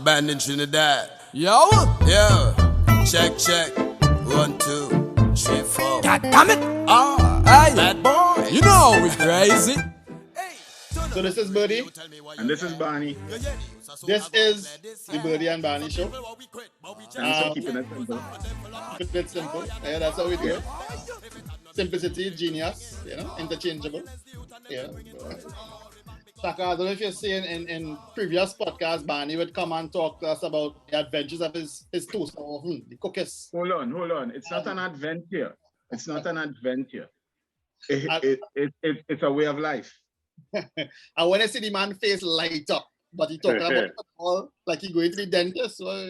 band in Trinidad. Yo! Yo, check, check. 1, 2, 3, 4. God damn it! Hey, bad boy. You know we crazy. So this is Burdie. And this is Barney. This is the Burdie and Barney show. Thanks for keeping it simple. Keep it simple. Yeah, that's how we do it. Simplicity, genius, interchangeable. Yeah. Shaka, I don't know if you're seeing in previous podcasts, Barney would come and talk to us about the adventures of his toast, the cookies. Hold on. It's not an adventure. It's not an adventure. It's a way of life. And when I see the man face light up, but he talking about all like he going to the dentist. Well,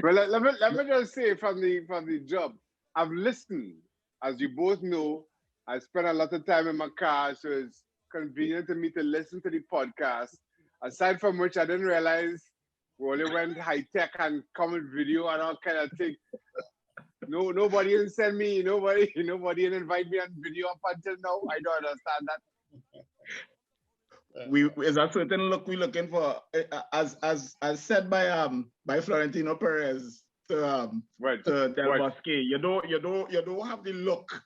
let me just say from the job, I've listened. As you both know, I spend a lot of time in my car, so it's convenient to me to listen to the podcast. Aside from which, I didn't realize we only went high tech and comment video and all kind of thing. No, nobody didn't send me. Nobody didn't invite me on video up until now. I don't understand that. Is a certain look we're looking for, as said by Florentino Perez to Del Bosque. You don't have the look.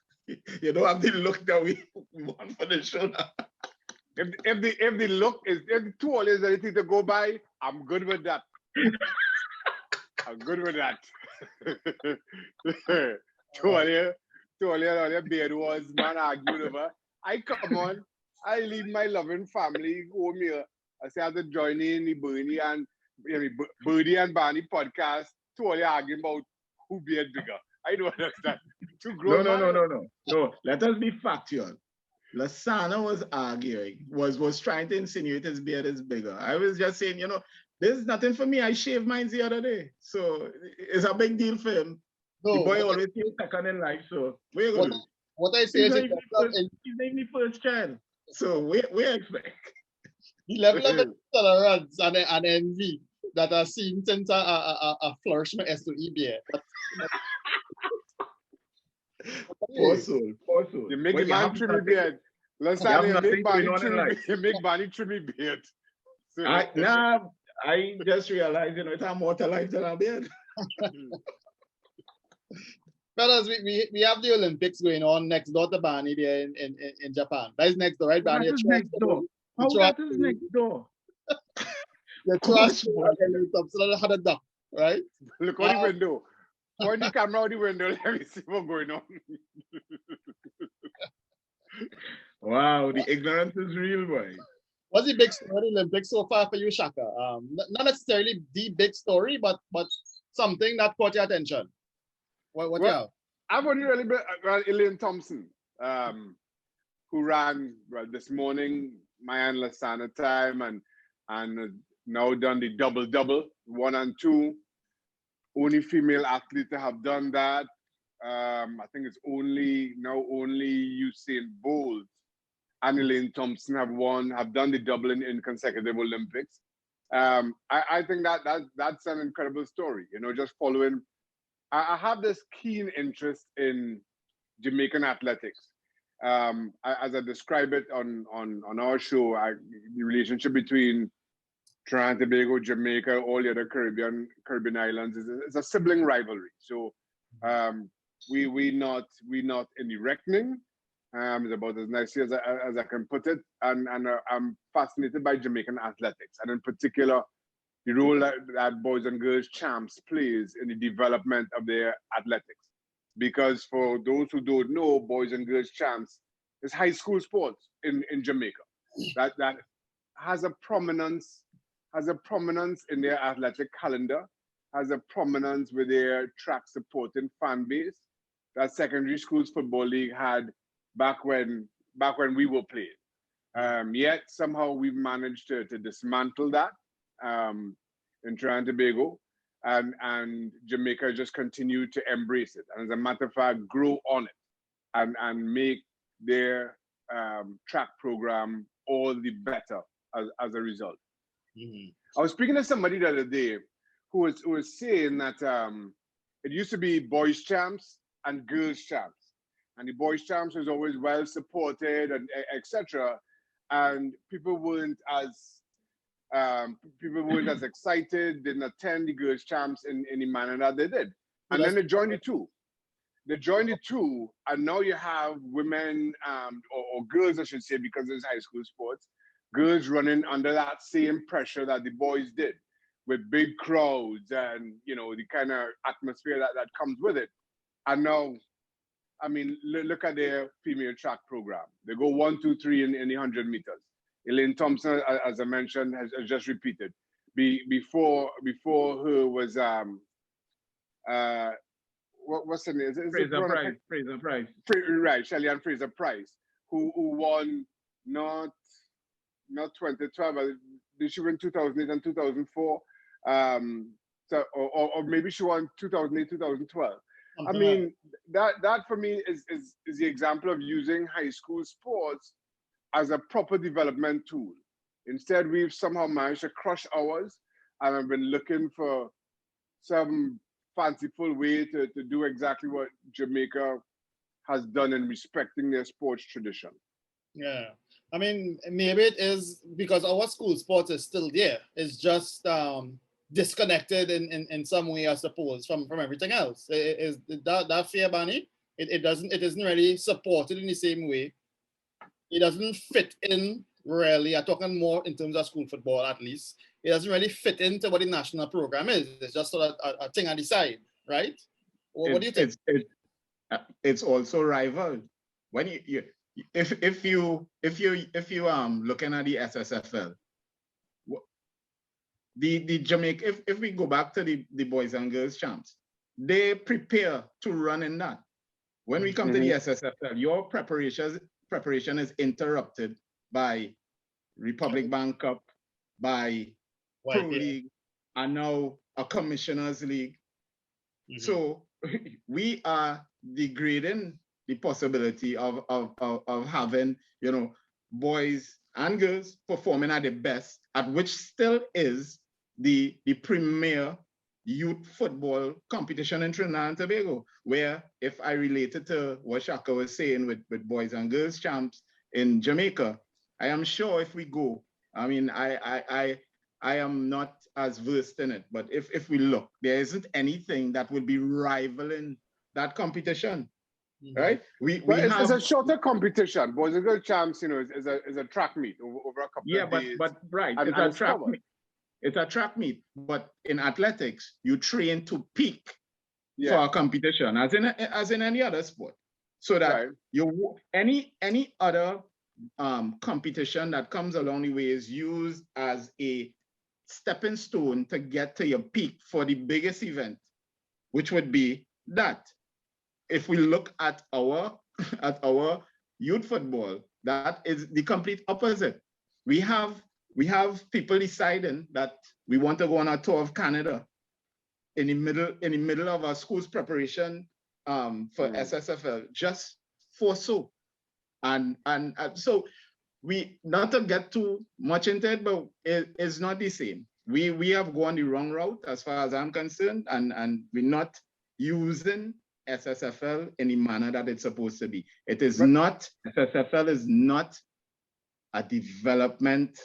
You don't have the look that we want for the show now. If the look is if too old is anything to go by, I'm good with that. I'm good with that. Too earlier, beard was man arguing over. I come on. I leave my loving family home here. I say I have to join in the Burdie and Barney podcast. Too early arguing about who beard bigger. I don't understand. Too grown. No. Let us be factual. Lasana was arguing, was trying to insinuate his beard is bigger. I was just saying, this is nothing for me. I shaved mine the other day. So it's a big deal for him. No, the boy always came second in life. So we're going to do. What I say is he's not the first child. So we expect. The level of tolerance and envy that I've seen since a flourishment as to EBA. Poor soul. You make the man trim me beard. Last time you make Barney trim me beard. So, I just realized, it's a more to life than a beard. Fellas, we have the Olympics going on next door to Barney there in Japan. That is next door, right, Barney? That is next door. How that is next door? The trash had a duck, right? Look out the window. Point the camera out the window. Let me see what's going on. Wow, the ignorance is real, boy. What's the big story of the Olympics so far for you, Shaka? Not necessarily the big story, but something that caught your attention. What you have? I've only really been Elaine Thompson, who ran this morning, Mayan Lasana time, and now done the double, 1 and 2. Only female athlete to have done that. I think it's only Usain Bolt and Elaine Thompson have done the double in consecutive Olympics. I think that's an incredible story. Just following. I have this keen interest in Jamaican athletics. As I describe it on our show, the relationship between Trinidad and Tobago, Jamaica, all the other Caribbean islands is a sibling rivalry. So we not in the reckoning. It's about as nicely as I can put it, and I'm fascinated by Jamaican athletics, and in particular the role that boys and girls champs plays in the development of their athletics. Because for those who don't know, boys and girls champs is high school sports in Jamaica. That has a prominence in their athletic calendar, has a prominence with their track supporting fan base that secondary schools football league had back when we were playing. Yet somehow we've managed to dismantle that. In Trinidad and Tobago, and Jamaica just continued to embrace it, and as a matter of fact, grow on it, and make their track program all the better as a result. Mm-hmm. I was speaking to somebody the other day who was saying that it used to be boys champs and girls champs, and the boys champs was always well supported and etc. And people weren't as People weren't as excited, didn't attend the girls' champs in the manner that they did. So And then that's they joined the two. They joined the two, and now you have women, or girls, I should say, because it's high school sports, girls running under that same pressure that the boys did, with big crowds and, you know, the kind of atmosphere that comes with it. And now, I mean, look at their female track program. They go 1, 2, 3 in the 100 meters. Elaine Thompson, as I mentioned, has just repeated. Before her was what's the name? Fraser Price. Fraser Price. Right, Shelly-Ann Fraser Price, who won not 2012, but did she win 2008 and 2004? So or maybe she won 2008, 2012. I mean, that for me is the example of using high school sports as a proper development tool. Instead, we've somehow managed to crush ours, and I've been looking for some fanciful way to do exactly what Jamaica has done in respecting their sports tradition. Yeah. I mean, maybe it is because our school sports is still there. It's just disconnected in some way, I suppose, from everything else. Is that fair, Barney? It isn't really supported in the same way. It doesn't fit in really. I'm talking more in terms of school football, at least. It doesn't really fit into what the national program is. It's just sort of a thing on the side, right? What do you think? It's also rivaled. When if you looking at the SSFL, the Jamaica, if we go back to the boys and girls champs, they prepare to run in that. When we come to the SSFL, your preparation is interrupted by Republic Bank Cup, by Pro League, and now a Commissioners League. So we are degrading the possibility of having, you know, boys and girls performing at the best, at which still is the premier youth football competition in Trinidad and Tobago, where if I related to what Shaka was saying with boys and girls champs in Jamaica, I am sure if we go, I mean, I am not as versed in it, but if we look, there isn't anything that would be rivaling that competition, right? It's a shorter competition. Boys and girls champs, you know, is a track meet over a couple of days. But right, it's a track meet. It's a track meet, but in athletics, you train to peak for a competition, as in any other sport, so that you any other competition that comes along the way is used as a stepping stone to get to your peak for the biggest event, which would be that. If we look at our youth football, that is the complete opposite. We have people deciding that we want to go on a tour of Canada in the middle of our school's preparation for SSFL, just for so. And so we, not to get too much into it, but it's not the same. We have gone the wrong route as far as I'm concerned, and we're not using SSFL in the manner that it's supposed to be. It is not, SSFL is not a development,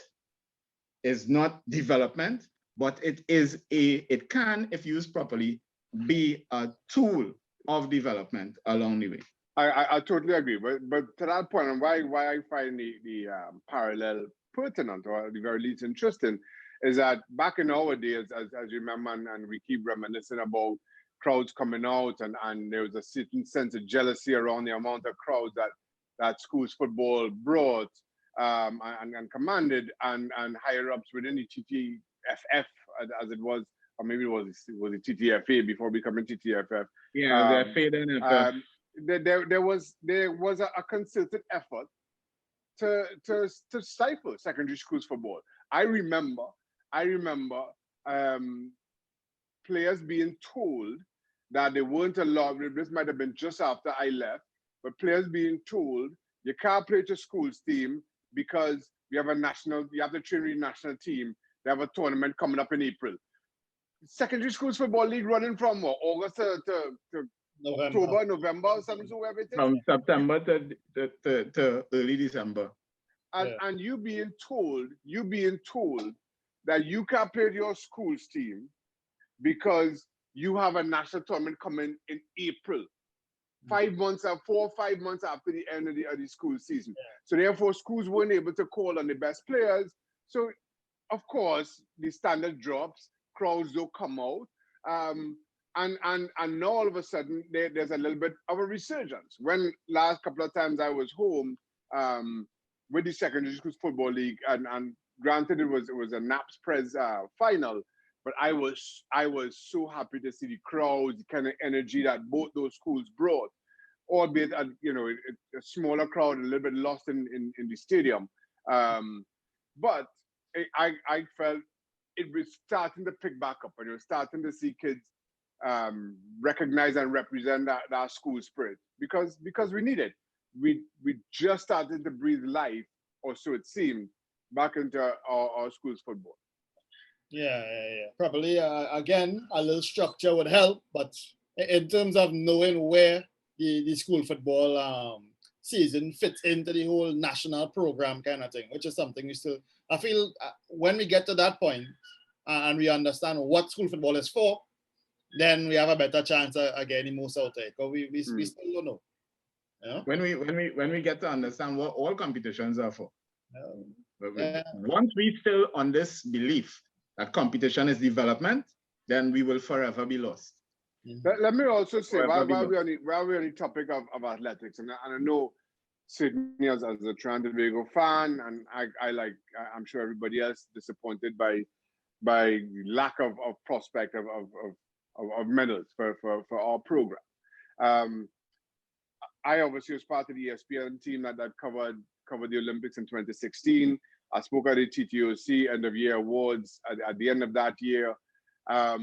but it can, if used properly, be a tool of development along the way. I totally agree, but to that point, and why I find the parallel pertinent, or at the very least interesting, is that back in our days, as you remember, and we keep reminiscing about crowds coming out, and there was a certain sense of jealousy around the amount of crowds that schools football brought and commanded, and higher ups within the TTFF, as it was, or maybe it was the TTFA before becoming TTFF. Yeah, the FA then. There was a concerted effort to stifle secondary schools football. I remember players being told that they weren't allowed. This might have been just after I left, but players being told you can't play your school's team because you have to train with the national team. They have a tournament coming up in April. Secondary schools football league running from what, August to October, November, something, so whatever it is. From September to early December. And you being told that you can't play your school's team because you have a national tournament coming in April, 4 or 5 months after the end of the school season. So therefore, schools weren't able to call on the best players. So of course, the standard drops, crowds don't come out. And now all of a sudden there's a little bit of a resurgence. When last couple of times I was home with the secondary school football league, and granted it was a NAPS Prez final, but I was so happy to see the crowds, the kind of energy that both those schools brought, albeit a smaller crowd, a little bit lost in the stadium. But I felt it was starting to pick back up, and you're starting to see kids recognize and represent that school spirit because we need it. We just started to breathe life, or so it seemed, back into our school's football. Yeah. Probably, again, a little structure would help, but in terms of knowing where the school football season fits into the whole national program kind of thing, which is something we still, I feel, when we get to that point and we understand what school football is for, then we have a better chance of getting most out there, because we still don't know. Yeah? When we get to understand what all competitions are for. Once we still on this belief that competition is development, then we will forever be lost. Let me also say, while we're on the topic of athletics, and I know Sydney as a Trinidad and Tobago fan, and I'm sure everybody else disappointed by lack of prospect of medals for our program. I obviously was part of the ESPN team that covered the Olympics in 2016. I spoke at the TTOC end of year awards at the end of that year. I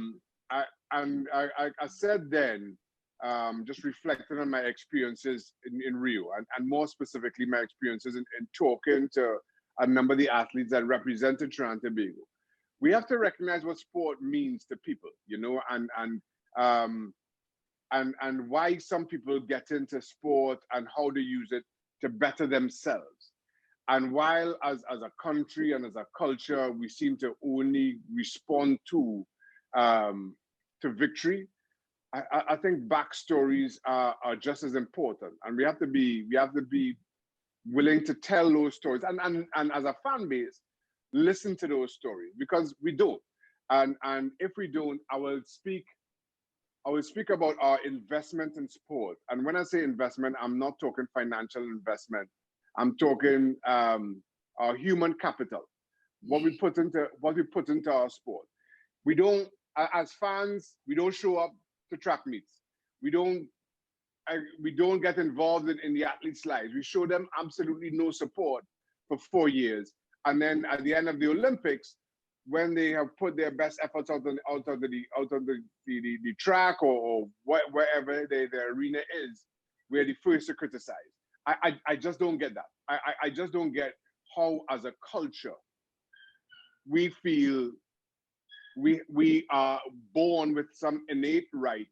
said then, just reflecting on my experiences in Rio, and more specifically my experiences in talking to a number of the athletes that represented Trinidad and Tobago. We have to recognize what sport means to people, and why some people get into sport and how they use it to better themselves. And while as a country and as a culture, we seem to only respond to victory, I think backstories are just as important, and we have to be willing to tell those stories, and as a fan base, listen to those stories, because we don't. And if we don't, I will speak about our investment in sport. And when I say investment, I'm not talking financial investment. I'm talking our human capital, what we put into our sport. We don't, as fans, we don't show up to track meets. We don't get involved in the athletes' lives. We show them absolutely no support for 4 years, and then at the end of the Olympics, when they have put their best efforts out of the track or wherever the arena is, we're the first to criticize. I just don't get that. I just don't get how, as a culture, we feel we are born with some innate right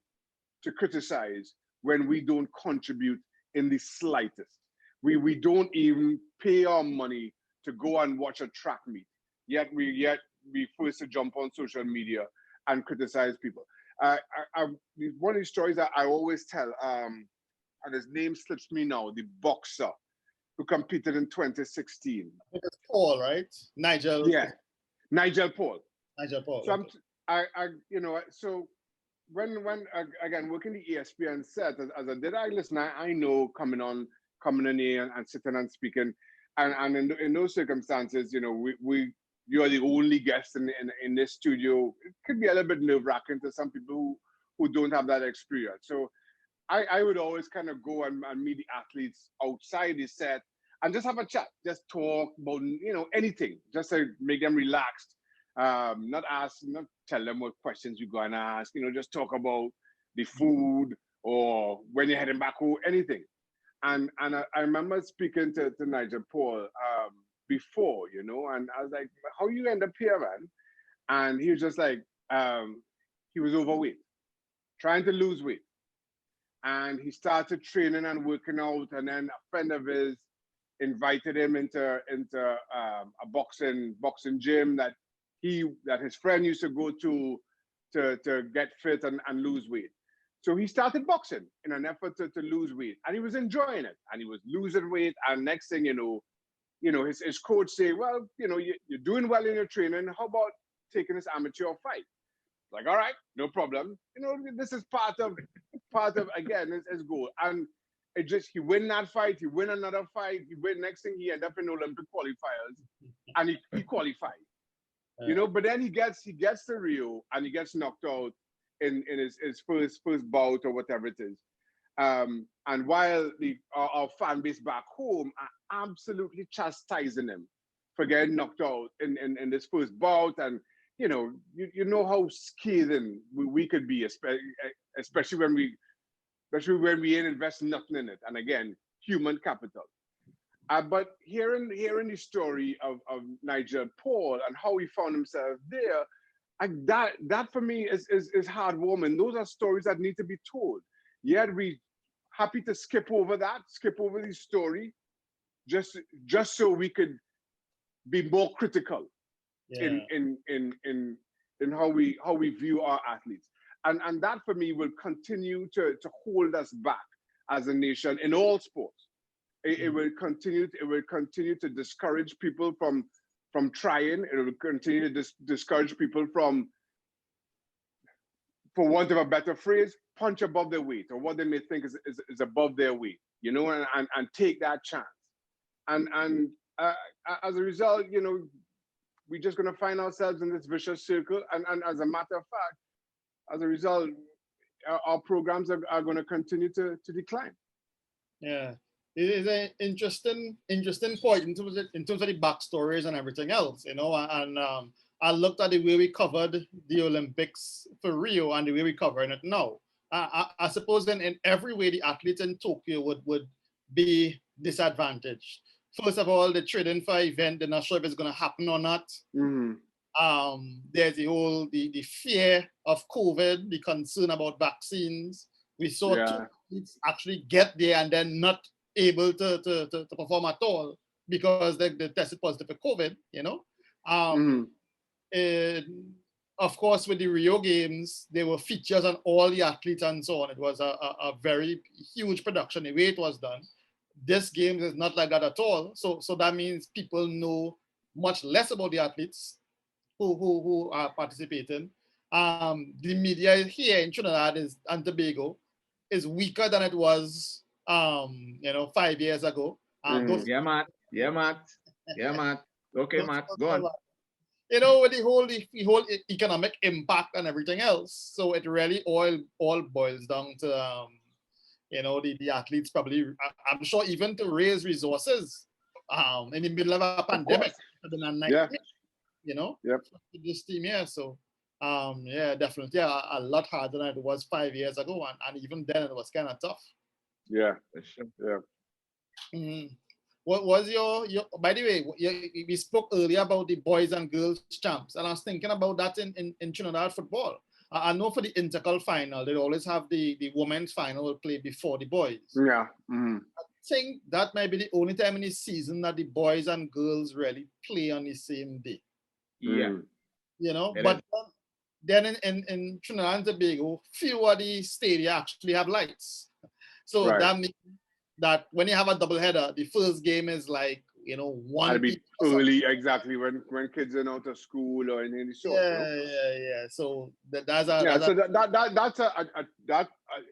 to criticize when we don't contribute in the slightest. We don't even pay our money to go and watch a track meet, yet we first to jump on social media and criticize people. One of the stories that I always tell, and his name slips me now, the boxer who competed in 2016. It's Paul, right? Nigel. Yeah, Nigel Paul. Nigel Paul. So so when again working the ESPN set as I did, I listen. I know coming in here and sitting and speaking, and in those circumstances, you are the only guest in this studio. It could be a little bit nerve-wracking to some people who don't have that experience. So I would always kind of go and meet the athletes outside the set and just have a chat, just talk about anything, just to make them relaxed. Not tell them what questions you're gonna ask. Just talk about the food or when you're heading back home, anything. And I remember speaking to Nigel Paul before, and I was like, how you end up here, man? And he was just like, he was overweight, trying to lose weight. And he started training and working out, and then a friend of his invited him into a boxing gym that that his friend used to go to get fit and lose weight. So he started boxing in an effort to lose weight, and he was enjoying it, and he was losing weight. And next thing you know, his coach say, well, you're doing well in your training. How about taking this amateur fight? Like, all right, no problem. This is part of again his goal. And he win that fight, he win another fight, he win. Next thing he end up in Olympic qualifiers, and he qualified. But then he gets to Rio and he gets knocked out in his first bout or whatever it is. And while our fan base back home are absolutely chastising him for getting knocked out in this first bout, and you know how scathing we could be, especially when we ain't invest nothing in it. And again, human capital. But hearing the story of Nigel Paul and how he found himself there, that for me is heartwarming. Those are stories that need to be told. Yet we happy to skip over the story, just so we could be more critical in how we view our athletes. And that for me will continue to hold us back as a nation in all sports. It will continue to discourage people from trying. It will continue to discourage people from, for want of a better phrase, punch above their weight, or what they may think is above their weight, and take that chance. And as a result, we're just going to find ourselves in this vicious circle. And as a matter of fact, as a result, our programs are going to continue to decline. Yeah. It is an interesting point in terms of the backstories and everything else, and I looked at the way we covered the Olympics for Rio and the way we're covering it now. I suppose then in every way the athletes in Tokyo would be disadvantaged. First of all, the training for event, they're not sure if it's going to happen or not. Mm-hmm. There's the fear of COVID, the concern about vaccines. We saw two athletes actually get there and then not able to perform at all because they tested positive for COVID, of course, with the Rio Games, there were features on all the athletes and so on. It was a very huge production, the way it was done. This game is not like that at all. So that means people know much less about the athletes who are participating. The media here in Trinidad and Tobago is weaker than it was 5 years ago. Yeah, Matt. Okay, Matt, go on. With the whole economic impact and everything else. So it really all boils down to, the athletes probably, I'm sure, even to raise resources in the middle of a pandemic. This team here. So, definitely a lot harder than it was 5 years ago. And even then it was kind of tough. Yeah, yeah. Mm-hmm. What was your by the way, we spoke earlier about the boys and girls champs, and I was thinking about that in Trinidad football. I know for the intercal final, they always have the women's final will play before the boys. Yeah. Mm-hmm. I think that might be the only time in the season that the boys and girls really play on the same day. Yeah. But then in Trinidad and Tobago, few of the stadia actually have lights. So that means that when you have a double header, the first game is like, one. That'll be early, exactly, when kids are out of school or in any sort. Yeah. So that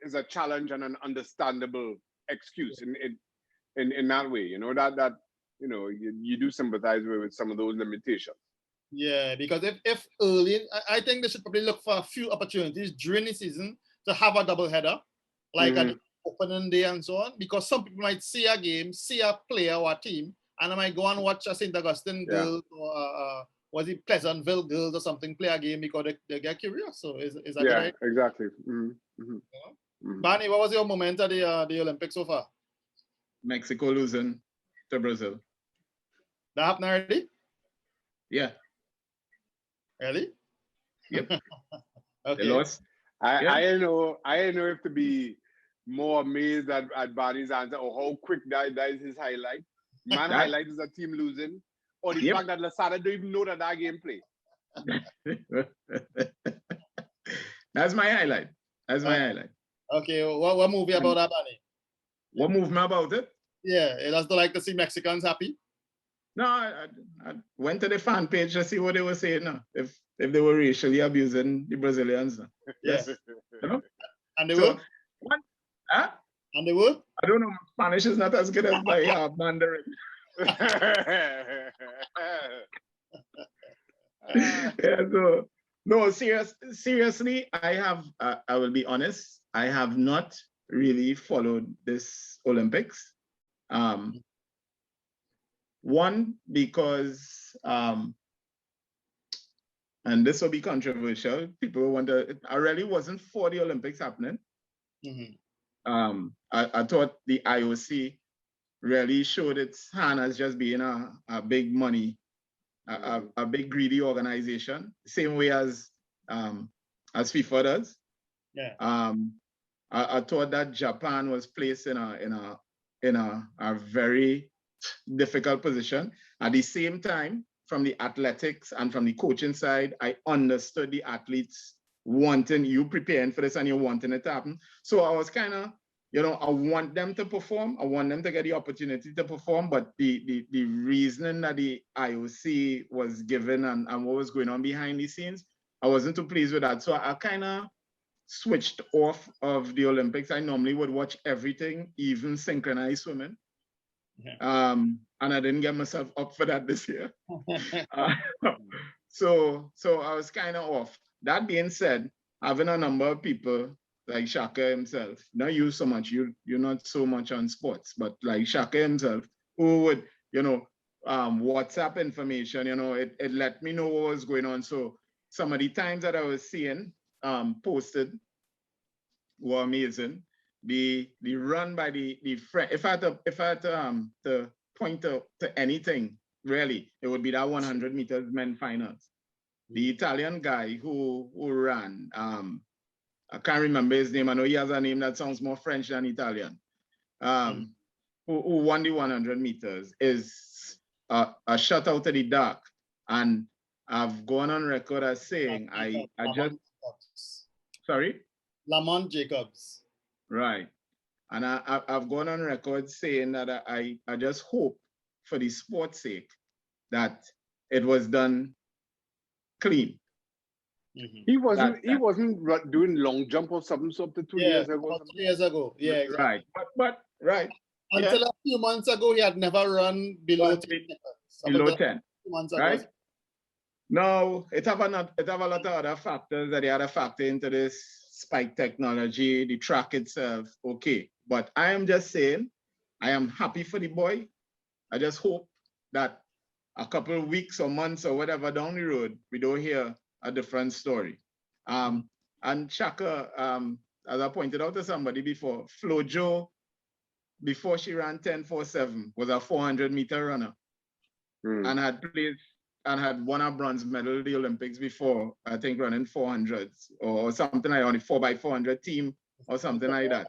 is a challenge and an understandable excuse in that way. That you do sympathize with some of those limitations. Yeah, because if early, I think they should probably look for a few opportunities during the season to have a double header, like an opening day and so on, because some people might see a game, see a player or a team, and I might go and watch a St. Augustine girls or was it Pleasantville girls or something play a game because they get curious. So is that right? Exactly. Mm-hmm. Mm-hmm. Barney, what was your moment at the Olympics so far? Mexico losing to Brazil. That happened already? Yeah. Really? Yep. Okay. They lost. I don't know if to be more amazed at Barney's answer or how quick that is his highlight. Highlight is a team losing, or the fact that Lasada don't even know that game play. That's my highlight. That's my highlight. Okay, what movie about that, Barney? What moved me about it? Yeah, it does like to see Mexicans happy. No, I went to the fan page to see what they were saying now. If they were racially abusing the Brazilians. Yeah. You know? And they So, were? huh? And they were? I don't know. Spanish is not as good as my Mandarin. Yeah, so no, seriously, I will be honest, I have not really followed this Olympics. One, because and this will be controversial. People will wonder, I really wasn't for the Olympics happening. I thought the IOC really showed its hand as just being a big money, a big greedy organization, same way as FIFA does. Yeah. I thought that Japan was placed in a very difficult position. At the same time, from the athletics and from the coaching side, I understood the athletes wanting, you preparing for this and you wanting it to happen. So I was kind of, I want them to perform. I want them to get the opportunity to perform, but the reasoning that the IOC was given and what was going on behind the scenes, I wasn't too pleased with that. So I kind of switched off of the Olympics. I normally would watch everything, even synchronized swimming. Yeah. And I didn't get myself up for that this year. So I was kind of off. That being said, having a number of people like Shaka himself, not you so much, you're not so much on sports, but like Shaka himself, who would, WhatsApp information, it let me know what was going on. So some of the times that I was seeing posted were amazing. The run by the friend, if I had to point to anything, really, it would be that 100 meters men finals. The Italian guy who ran, I can't remember his name. I know he has a name that sounds more French than Italian. Who won the 100 meters is a shot out of the dark. And I've gone on record as saying, I just, sorry? Lamont Jacobs. Right. And I've gone on record saying that I just hope for the sport's sake that it was done clean. He wasn't doing long jump or something 2 years ago. 2 years ago. Yeah, exactly. Right. But right. Until a few months ago, he had never run below 10. Below 10. Months ago. Right? No, it have a lot of other factors that they had a factor into this spike technology, the track itself. Okay. But I am just saying, I am happy for the boy. I just hope that a couple of weeks or months or whatever down the road, we don't hear a different story. And Shaka, as I pointed out to somebody before, Flojo, before she ran 10.47, was a 400-meter runner and had won a bronze medal at the Olympics before, I think running 400s or something like on the 4x400 team or something like that.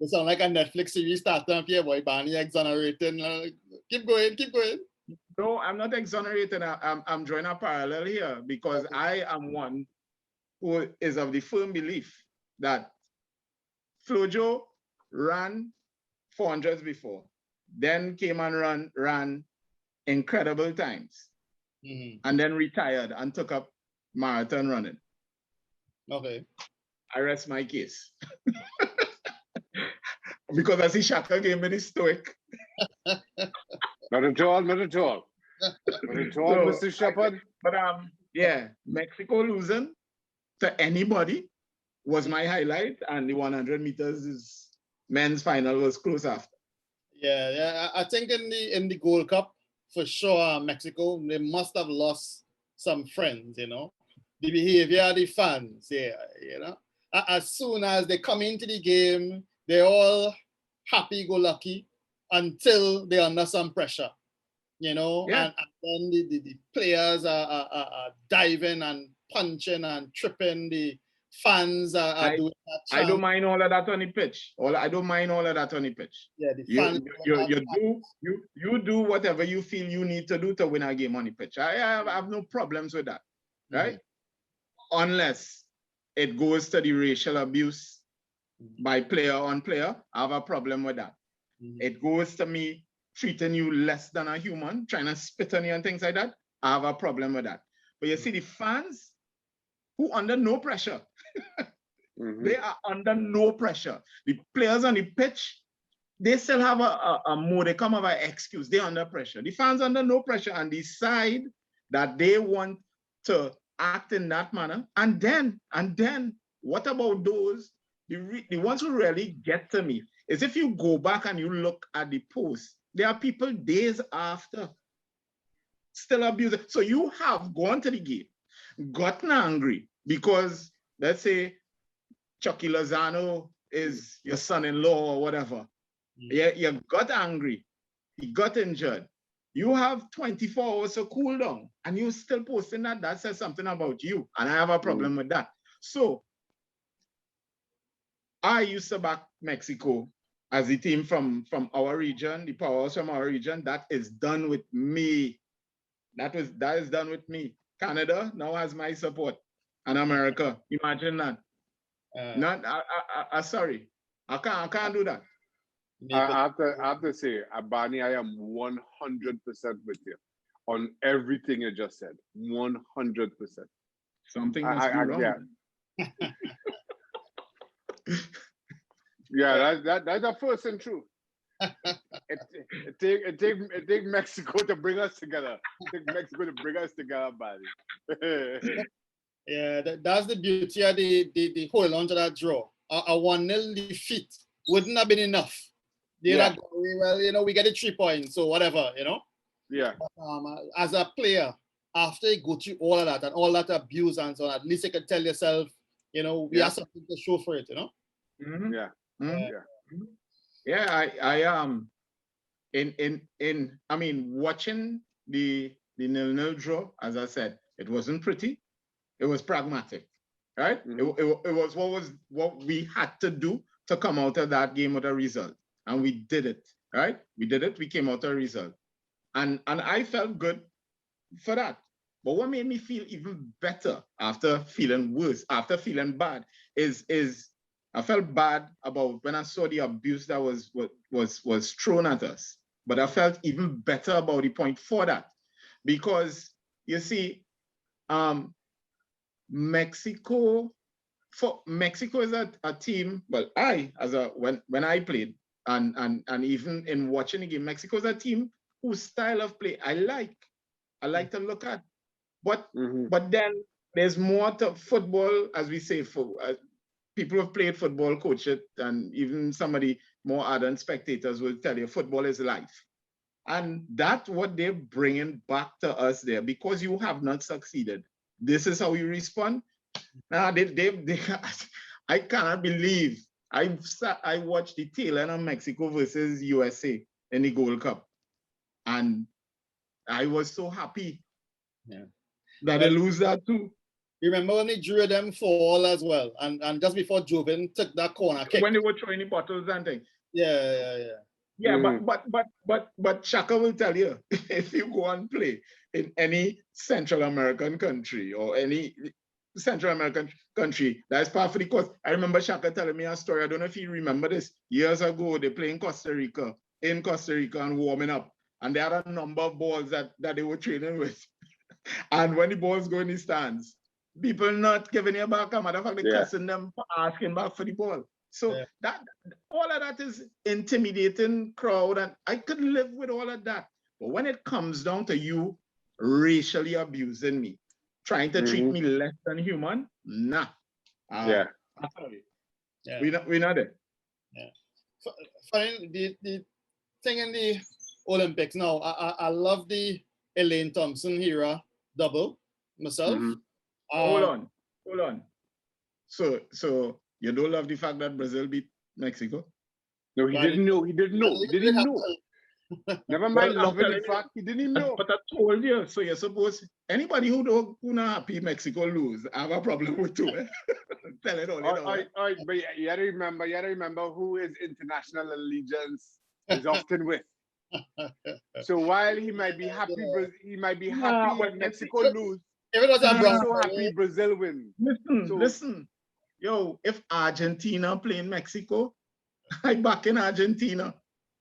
It sounds like a Netflix series started up here, boy. Barney exonerating. Keep going. No, I'm not exonerating. I'm drawing a parallel here because I am one who is of the firm belief that Flojo ran 400s before, then came and ran incredible times, and then retired and took up marathon running. Okay. I rest my case. Because I see Shaka gave me the stoic. Not at all. So, Mr. Shepherd. But yeah, Mexico losing to anybody was my highlight, and the 100 meters men's final was close after. Yeah. I think in the Gold Cup, for sure, Mexico, they must have lost some friends, The behavior of the fans, As soon as they come into the game, they're all happy-go-lucky until they're under some pressure, and then the players are diving and punching and tripping the fans are doing that I don't chant. mind all of that on the pitch. I don't mind all of that on the pitch. Yeah, the fans. You do whatever you feel you need to do to win a game on the pitch. I have no problems with that, right? Unless it goes to the racial abuse by player on player, I have a problem with that. It goes to me treating you less than a human, trying to spit on you and things like that, I have a problem with that. But you see the fans who under no pressure, they are under no pressure. The players on the pitch, they still have a more, they come have an excuse, they're under pressure. The fans under no pressure and decide that they want to act in that manner. And then, what about those, the ones who really get to me, is if you go back and you look at the post, there are people days after still abusing. So you have gone to the game, gotten angry because, let's say, Chucky Lozano is your son-in-law or whatever. Yeah, you got angry, he got injured. You have 24 hours to cool down and you're still posting that. That says something about you. And I have a problem with that. So I used to back Mexico as a team from our region, the powers from our region. That is done with me. That is done with me. Canada now has my support. And America, imagine that. Sorry, I can't do that. I have to say, Barney, I am 100% with you on everything you just said. 100%. Something must be wrong. Yeah, that's the first and true. It take Mexico to bring us together. It take Mexico to bring us together, Barney. Yeah, that's the beauty of the hold on to that draw. A 1-0 defeat wouldn't have been enough. Well, we get the 3 points, so whatever, Yeah. But, as a player, after you go through all of that and all that abuse and so on, at least you can tell yourself, we have something to show for it, Mm-hmm. Yeah. Mm-hmm. Yeah, I I mean, watching the 0-0 draw, as I said, it wasn't pretty. It was pragmatic, right? It was what we had to do to come out of that game with a result. And we did it, right? We did it, we came out with a result. And I felt good for that. But what made me feel even better after feeling worse, after feeling bad, is I felt bad about when I saw the abuse that was thrown at us. But I felt even better about the point for that. Because you see, Mexico is a team, well, when I played, and even in watching the game, Mexico is a team whose style of play I like to look at. But then there's more to football, as we say, for people who have played football, coach it, and even somebody more ardent spectators will tell you football is life. And that's what they're bringing back to us there, because you have not succeeded. This is how you respond. Now, I cannot believe I watched the tail end of Mexico versus USA in the Gold Cup. And I was so happy that they lose that too. Remember when they drew them 4 as well, and just before Joven took that corner kick. When they were throwing the bottles and things. Yeah. But Shaka will tell you, if you go and play in any Central American country or any Central American country, that's part of the course. I remember Shaka telling me a story. I don't know if you remember this. Years ago, they played in Costa Rica and warming up. And they had a number of balls that they were training with. And when the balls go in the stands, people not giving you back, a matter of fact, they cussing them for asking back for the ball. So that all of that is intimidating crowd, and I could live with all of that. But when it comes down to you racially abusing me, trying to treat me less than human, nah. I'm sorry. We're not there. Yeah. Fine. The thing in the Olympics now, I love the Elaine Thompson era double myself. Hold on. So you don't love the fact that Brazil beat Mexico? No, he didn't know. He didn't know. Never mind Well, I'm loving the telling you, fact he didn't even know. but I told you, so you're supposed, anybody who not happy Mexico lose, I have a problem with too. Eh? Tell it all, you know. All right, but you gotta remember who his international allegiance is often with. So while he might be happy, Well, if Mexico lose, If it was a he's Bronx, so happy Brazil win. listen. Yo, if Argentina playing Mexico, I back in Argentina.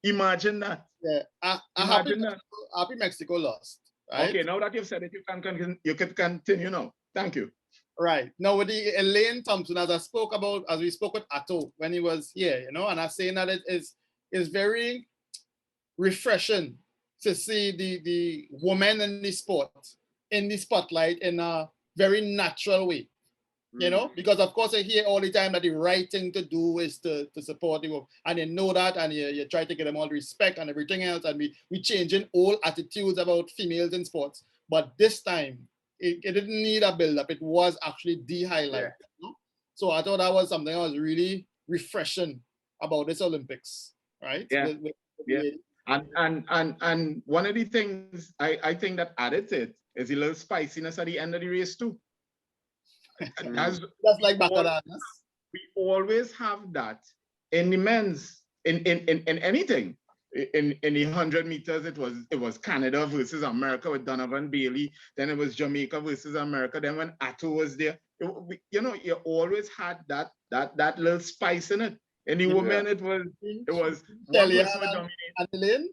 Imagine that. yeah, Imagine that. happy Mexico lost, right? Okay, now that you've said it, you can continue now. Thank you. Right. Now with the Elaine Thompson, as we spoke with Atto when he was here, you know, and I'm saying that it is very refreshing to see the woman in the sport in the spotlight in a very natural way. You know, because of course I hear all the time that the right thing to do is to support the woman, and you know that, and you try to give them all the respect and everything else, and we changing all attitudes about females in sports. But this time, it didn't need a build-up. It was actually the highlight. Yeah. You know? So I thought that was something that was really refreshing about this Olympics, right? Yeah. And one of the things I think that added to it is a little spiciness at the end of the race too. That's like Bacalanas. We always have that in the men's in anything. In the 100 meters, it was Canada versus America with Donovan Bailey. Then it was Jamaica versus America. Then when Atto was there, you know, you always had that little spice in it. In the women, it was one person would dominate. And Elaine?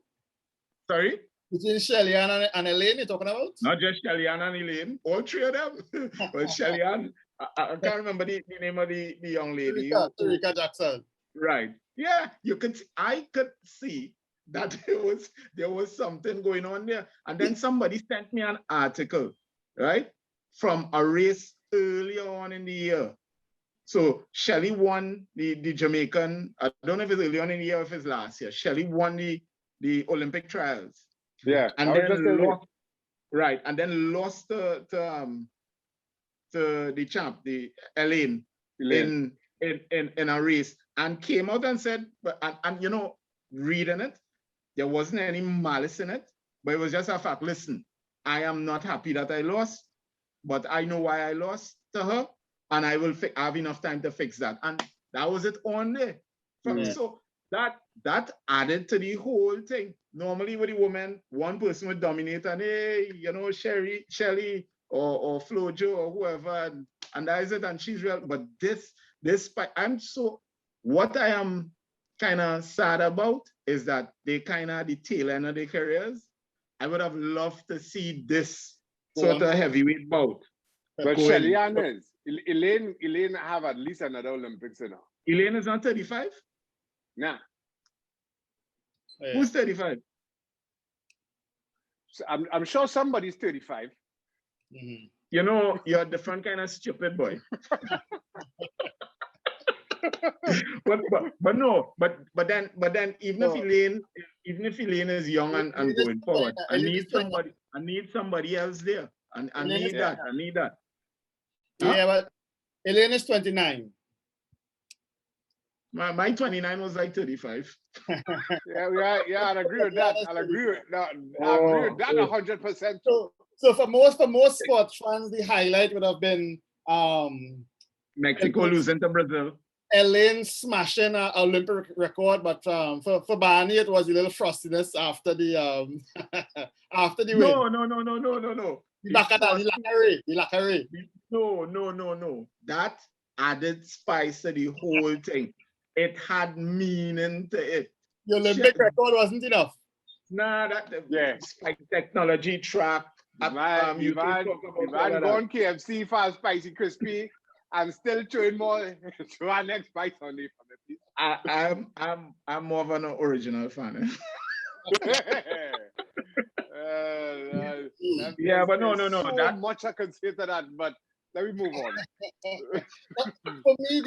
Sorry? Between Shelly-Ann and Elaine, you're talking about? Not just Shelly-Ann and Elaine, all three of them. But Shelly-Ann, I can't remember the name of the young lady. Rika Jackson. Right. Yeah, I could see that there was something going on there. And then somebody sent me an article, right, from a race earlier on in the year. So Shelly won the Jamaican, I don't know if it's early on in the year or if it's last year. Shelly won the Olympic trials. Yeah. And then lost, right, and then lost to the champ, the Elaine. In a race, and came out and said, but and you know, reading it, there wasn't any malice in it, but it was just a fact. Listen, I am not happy that I lost, but I know why I lost to her, and I will have enough time to fix that. And that was it on there. So that added to the whole thing. Normally with the woman, one person would dominate, and hey, you know, Shelly or Flojo or whoever, and that is it, and she's real. But what I am kind of sad about is that they kind of the tail end of their careers. I would have loved to see this sort of heavyweight bout. But Shelly-Ann is. Elaine have at least another Olympics, you know. Elaine is not 35? Nah. Yeah. Who's 35? So I'm sure somebody's 35. Mm-hmm. You know, you're a different kind of stupid boy. but then even if Elaine is young and going forward, I need somebody else there. I need that. Yeah, huh? But Elaine is 29. My 29 was like 35. yeah, I'll agree with that. I'll agree with that 100%. So for most sports fans, the highlight would have been Mexico losing to Brazil. Elaine smashing an Olympic record, but for Barney it was a little frostiness after the win. No. The lacquerie. No. That added spice to the whole thing. It had meaning to it. The Olympic record wasn't enough. Nah, spike technology track. You've had gone KFC for spicy crispy and still throwing more to our next spice on it. I'm more of an original fan. Yeah, but no. So that much I can say to that, but let me move on. For me,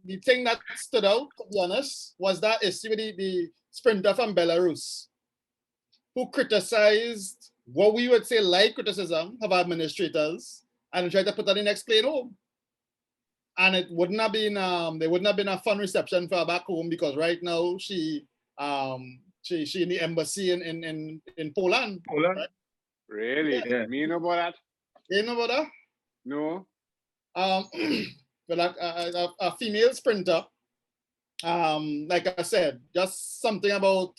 the thing that stood out, to be honest, was that issue with the sprinter from Belarus, who criticized what we would say light criticism of administrators and tried to put that in next plane home. And it wouldn't have been there wouldn't have been a fun reception for her back home, because right now she She in the embassy in Poland. Poland? Right? Really? Yeah. Me know about that? You know about that? No. Well, a female sprinter. Like I said, just something about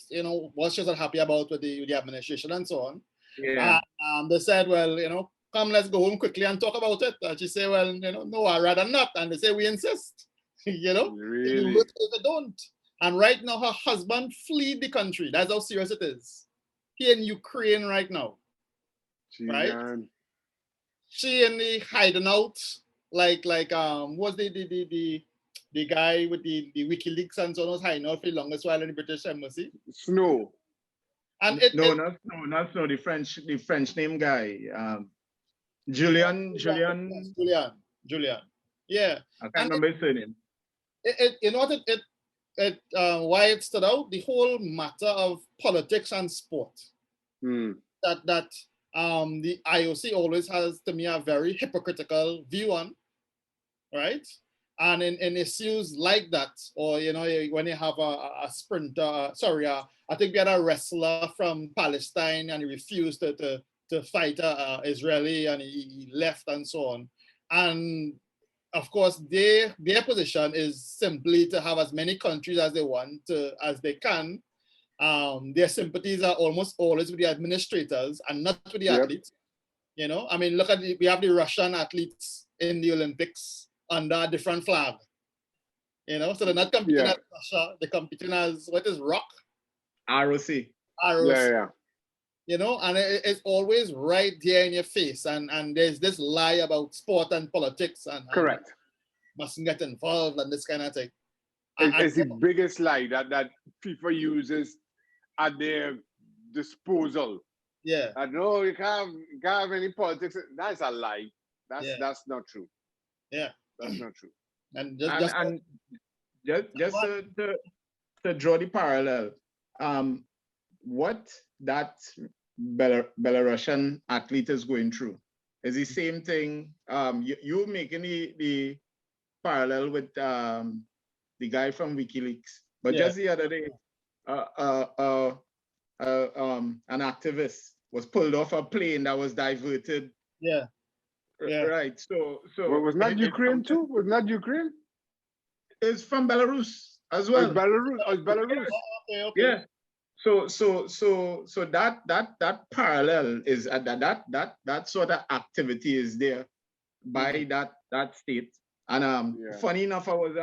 what she was not happy about with the administration and so on. Yeah. They said, well, come, let's go home quickly and talk about it. And she said, well, no, I'd rather not. And they say, we insist. If you Really? work, if you don't. And right now, her husband fled the country. That's how serious it is. He in Ukraine right now. Gee, Right? man. She in the hiding out, like was the guy with the WikiLeaks and so on was hiding out for the longest while in the British Embassy. Snow. And not Snow, the French name guy. Julian. Yeah. I can't remember his surname. You know what why it stood out? The whole matter of politics and sport. That the IOC always has, to me, a very hypocritical view on, right? And in issues like that, or when you have a sprinter, I think we had a wrestler from Palestine and he refused to fight Israeli and he left and so on. And of course, their position is simply to have as many countries as they want, as they can. Their sympathies are almost always with the administrators and not with the athletes. I mean, look at we have the Russian athletes in the Olympics under a different flag. So they're not competing as Russia, they're competing as what is ROC? ROC. Yeah. And it's always right there in your face. And there's this lie about sport and politics and Correct. Mustn't get involved and this kind of thing. It's the biggest lie that FIFA uses at their disposal. Yeah. I know you can't have any politics. That's a lie. That's not true. Yeah. That's not true. And just to draw the parallel, what that Belarusian athlete is going through is the same thing. You're making the parallel with the guy from WikiLeaks, but just the other day, an activist was pulled off a plane that was diverted. Yeah. Right. So was not Ukraine too? Was not Ukraine? It's from Belarus as well. It's Belarus. Okay. Yeah. So that parallel is that sort of activity is there by that state. And funny enough, I was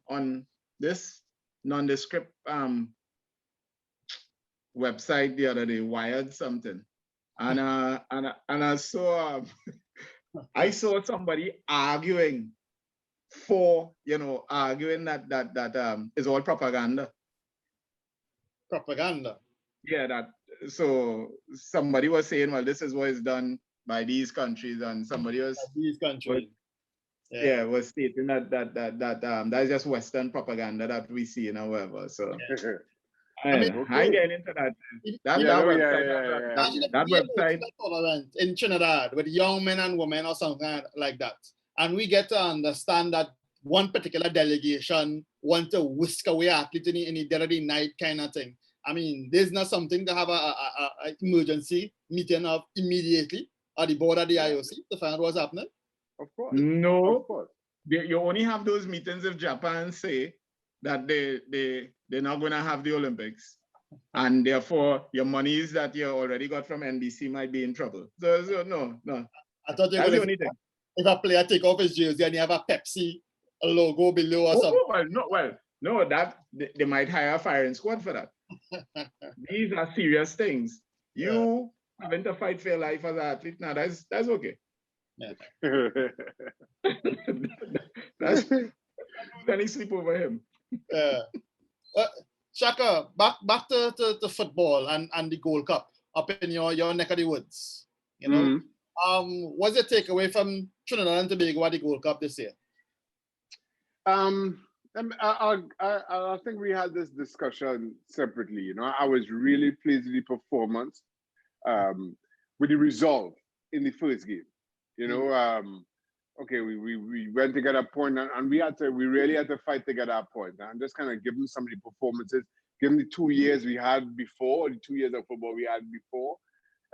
on this nondescript website the other day, Wired something, and I saw I saw somebody arguing that is all propaganda. Propaganda. Yeah, so somebody was saying, well, this is what is done by these countries, and somebody else was stating that is just Western propaganda that we see and however. So I ain't getting into that. That website tolerant in Trinidad with young men and women or something like that. And we get to understand that one particular delegation want to whisk away athletes in the dead of the night kind of thing. I mean, there's not something to have a emergency meeting of immediately at the board of the IOC to find out what's happening. Of course. No. Of course. You only have those meetings if Japan say that they're not going to have the Olympics. And therefore, your monies that you already got from NBC might be in trouble. So no. I thought you were going to if a player take off his jersey and you have a Pepsi logo below or something. No, that they might hire a firing squad for that. These are serious things. You having to fight for your life as an athlete, now that's okay. Yeah. That's any sleep over him. Shaka, back to football and the Gold Cup up in your neck of the woods. What's your takeaway from Trinidad and Tobago at the Gold Cup this year? I think we had this discussion separately. I was really pleased with the performance, with the resolve in the first game. Okay, we went to get a point, and we really had to fight to get our point. And just kind of give them some of the performances given the 2 years we had before, the 2 years of football we had before,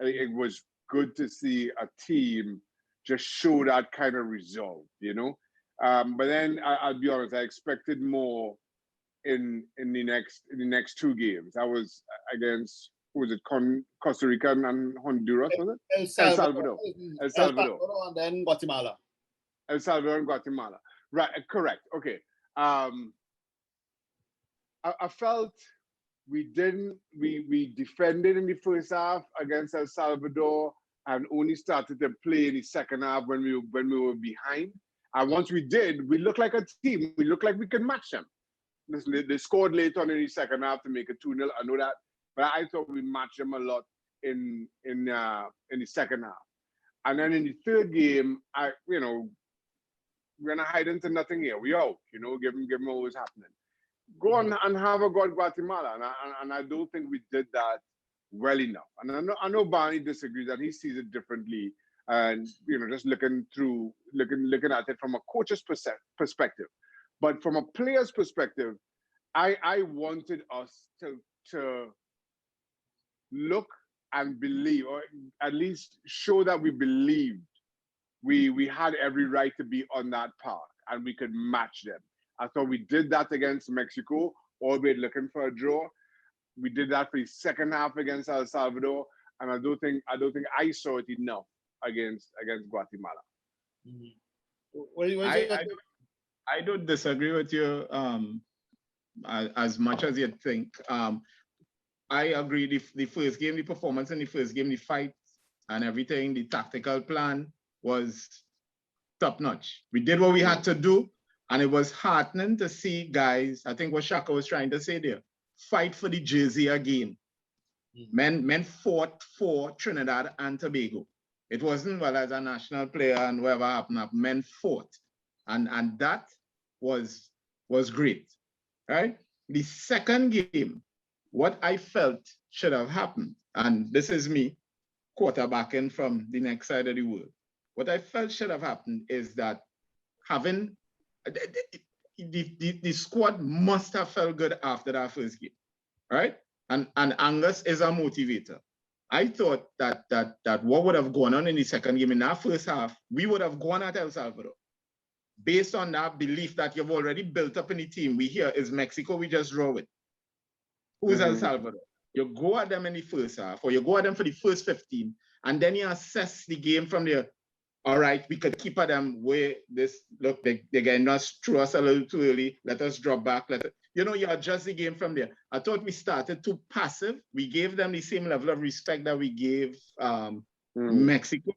I think it was good to see a team just show that kind of resolve, you know. But then I'll be honest, I expected more in the next 2 games. I was against, who was it, Costa Rica and Honduras, was it? El Salvador. El Salvador and then Guatemala. El Salvador and Guatemala. Right, correct. Okay. I felt we defended in the first half against El Salvador and only started to play in the second half when we were behind. And once we did, we looked like a team. We looked like we could match them. Listen, they scored late on in the second half to make it 2-0. I know that, but I thought we matched them a lot in the second half. And then in the third game, we're gonna hide into nothing here. We out, give them what was happening. Go on and have a go at Guatemala, and I don't think we did that well enough. And I know Barney disagrees, and he sees it differently. And just looking at it from a coach's perspective. But from a player's perspective, I wanted us to look and believe, or at least show that we believed we had every right to be on that park and we could match them. I thought we did that against Mexico, albeit looking for a draw. We did that for the second half against El Salvador, and I don't think I saw it enough against Guatemala. Mm-hmm. I don't disagree with you as much as you think. I agree. The first game, the performance in the first game, the fight and everything, the tactical plan was top notch. We did what we had to do, and it was heartening to see guys. I think what Shaka was trying to say there: fight for the jersey again. Mm-hmm. Men fought for Trinidad and Tobago. It wasn't, well, as a national player and whatever happened, men fought. And that was great, right? The second game, what I felt should have happened, and this is me quarterbacking from the next side of the world, what I felt should have happened is that having the squad must have felt good after that first game, right? And Angus is a motivator. I thought that what would have gone on in the second game, in that first half, we would have gone at El Salvador. Based on that belief that you've already built up in the team, we here is Mexico, we just draw with. Who's El Salvador? You go at them in the first half, or you go at them for the first 15, and then you assess the game from there. All right, we could keep at them where look, they're getting us through us a little too early. Let us drop back. You adjust the game from there. I thought we started too passive. We gave them the same level of respect that we gave Mexico.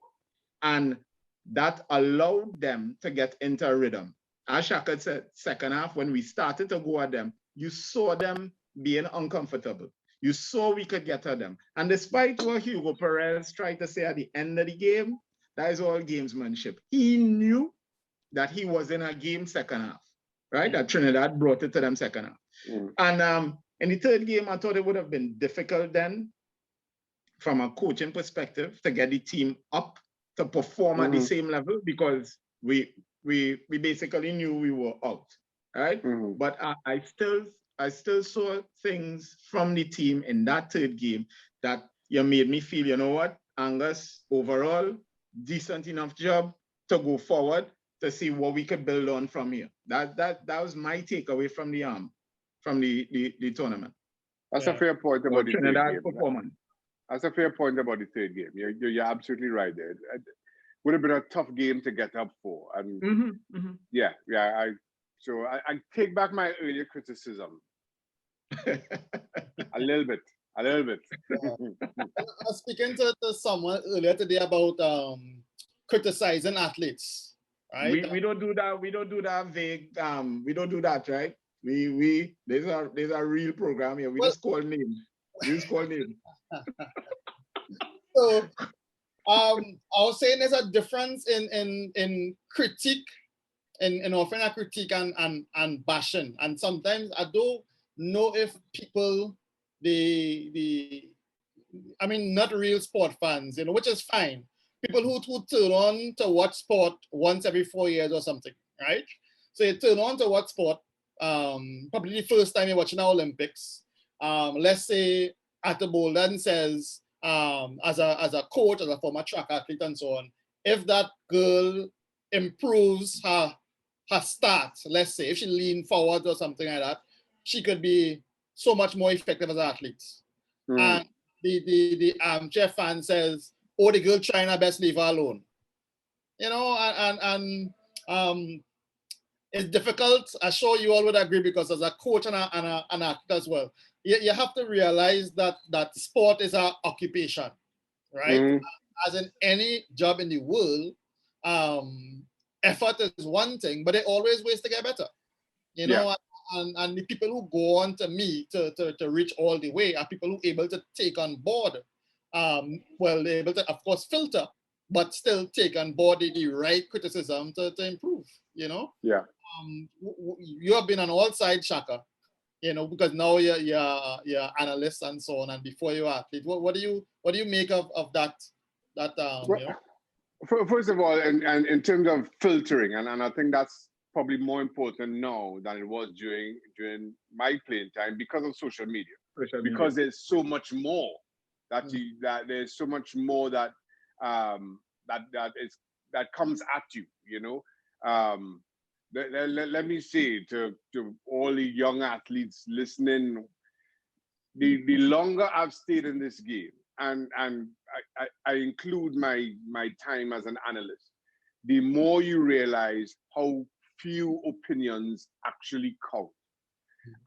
And that allowed them to get into a rhythm. As Shaka said, second half, when we started to go at them, you saw them being uncomfortable. You saw we could get at them. And despite what Hugo Perez tried to say at the end of the game, that is all gamesmanship. He knew that he was in a game second half, right? That Trinidad brought it to them second half. And in the third game, I thought it would have been difficult then, from a coaching perspective, to get the team up to perform at the same level, because we basically knew we were out, right? But I still saw things from the team in that third game that made me feel, you know what, Angus, overall, decent enough job to go forward to see what we could build on from here. That was my takeaway from the tournament. That's a fair point about the third game. Performance. That's a fair point about the third game. You're absolutely right there. It would have been a tough game to get up for. And so I take back my earlier criticism. a little bit. I was speaking to someone earlier today about criticizing athletes. Right? We don't do that. We don't do that vague. We don't do that, right? There's a real program here. We just call names. So I was saying there's a difference in critique, in offering a critique and bashing. And sometimes I don't know if people not real sport fans, which is fine. People who turn on to watch sport once every 4 years or something, right? So you turn on to watch sport, probably the first time you're watching the Olympics, let's say at the Bolden says, as a coach, as a former track athlete and so on, if that girl improves her start, let's say, if she lean forward or something like that, she could be so much more effective as an athlete. And the armchair fan says, oh, the girl trying her best, leave her alone. You know, and it's difficult. I'm sure you all would agree, because as a coach and an athlete as well, you have to realize that sport is an occupation, right? As in any job in the world, effort is one thing, but there are always ways to get better. You know, and the people who go on to me to reach all the way are people who are able to take on board, well, they're able to, of course, filter, but still take on board the right criticism to improve, you know? Yeah. You have been on all sides, Shaka, you know, because now you're analyst and so on, and before you're athlete. What do you make of that Well, you know? First of all, and in terms of filtering, and I think that's probably more important now than it was during my playing time, because of social media. Because there's so much more that there's so much more that that comes at you, you know. Let me say to all the young athletes listening, the longer I've stayed in this game, and I include my time as an analyst, the more you realize how few opinions actually count.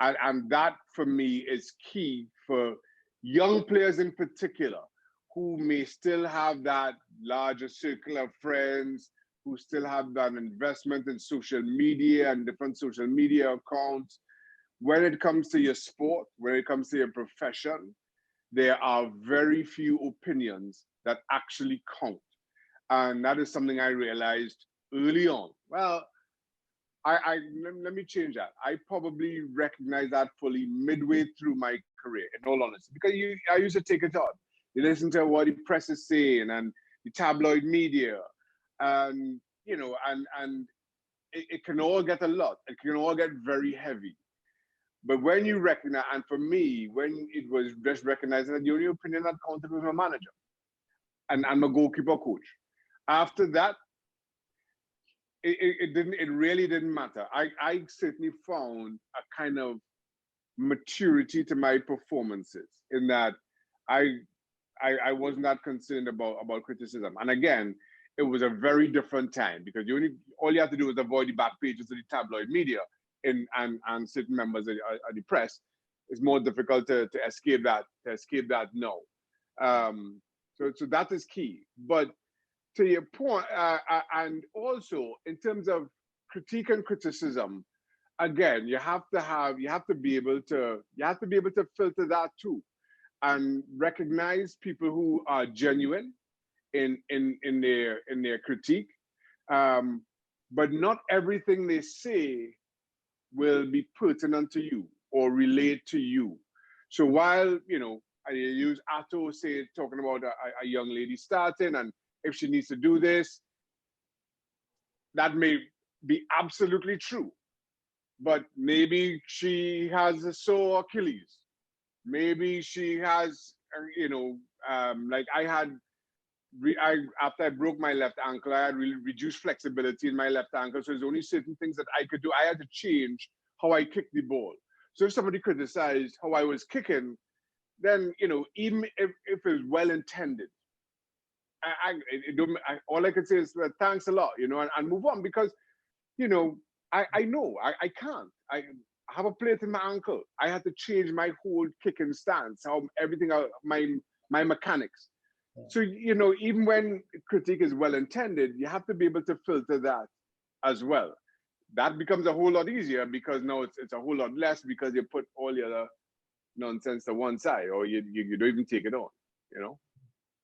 And that for me is key for young players in particular, who may still have that larger circle of friends, who still have that investment in social media and different social media accounts. When it comes to your sport, when it comes to your profession, there are very few opinions that actually count. And that is something I realized early on. Well, let me change that. I probably recognized that fully midway through my career, in all honesty, because I used to take it on. You listen to what the press is saying and the tabloid media, and you know, and it can all get a lot. It can all get very heavy. But when you recognize, and for me, when it was just recognizing that the only opinion that counted was my manager and my goalkeeper coach. After that, it really didn't matter. I certainly found a kind of maturity to my performances, in that I wasn't that concerned about criticism. And again, it was a very different time, because all you have to do is avoid the back pages of the tabloid media and certain members of the press. It's more difficult to escape that now. So that is key. But to your point, and also in terms of critique and criticism, again, you have to be able to filter that too, and recognize people who are genuine in their critique. But not everything they say will be pertinent to you or relate to you. So while, you know, I use Atto talking about a young lady starting, and if she needs to do this, that may be absolutely true. But maybe she has a sore Achilles. Maybe she has, you know, like after I broke my left ankle, I had really reduced flexibility in my left ankle. So there's only certain things that I could do. I had to change how I kicked the ball. So if somebody criticized how I was kicking, then, you know, even if it was well intended, all I could say is, well, thanks a lot, you know, and move on, because, you know, I know I can't. I have a plate in my ankle. I had to change my whole kicking stance, how everything, my mechanics. So, you know, even when critique is well intended, you have to be able to filter that as well. That becomes a whole lot easier, because now it's a whole lot less, because you put all the other nonsense to one side, or you don't even take it on, you know?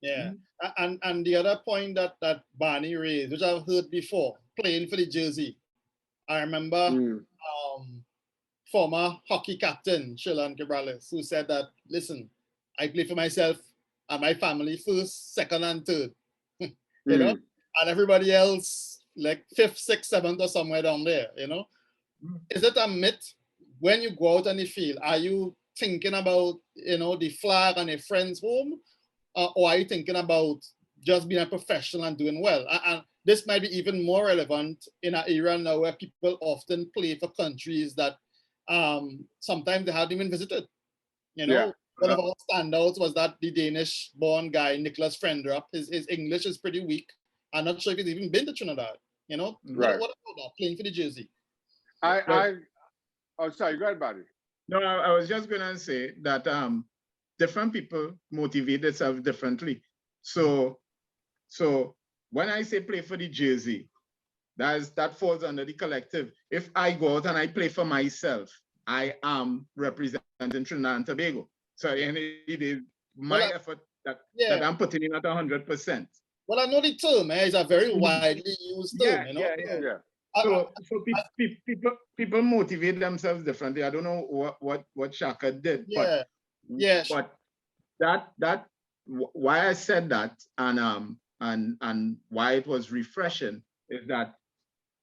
Yeah. And the other point that Barney raised, which I've heard before, playing for the jersey. I remember former hockey captain Shilan Cabrales, who said that, listen, I play for myself and my family first, second, and third. You know, and everybody else like fifth, sixth, seventh, or somewhere down there, you know. Is it a myth when you go out on the field? Are you thinking about, the flag and a friend's home, or are you thinking about just being a professional and doing well? And this might be even more relevant in an era now where people often play for countries that sometimes they haven't even visited. Yeah. One of our standouts was that the Danish-born guy, Nicholas Frendrup. His English is pretty weak. I'm not sure if he's even been to Trinidad. Right. What about that, playing for the jersey? Oh, sorry, go ahead, Barry. No, I was just gonna say that different people motivate themselves differently. So when I say play for the jersey, that falls under the collective. If I go out and I play for myself, I am representing Trinidad and Tobago. So and it is my effort that I'm putting in at 100%. Well, I know the term is a very widely used term, Yeah. So people motivate themselves differently. I don't know what Shaka did, but that why I said that and why it was refreshing is that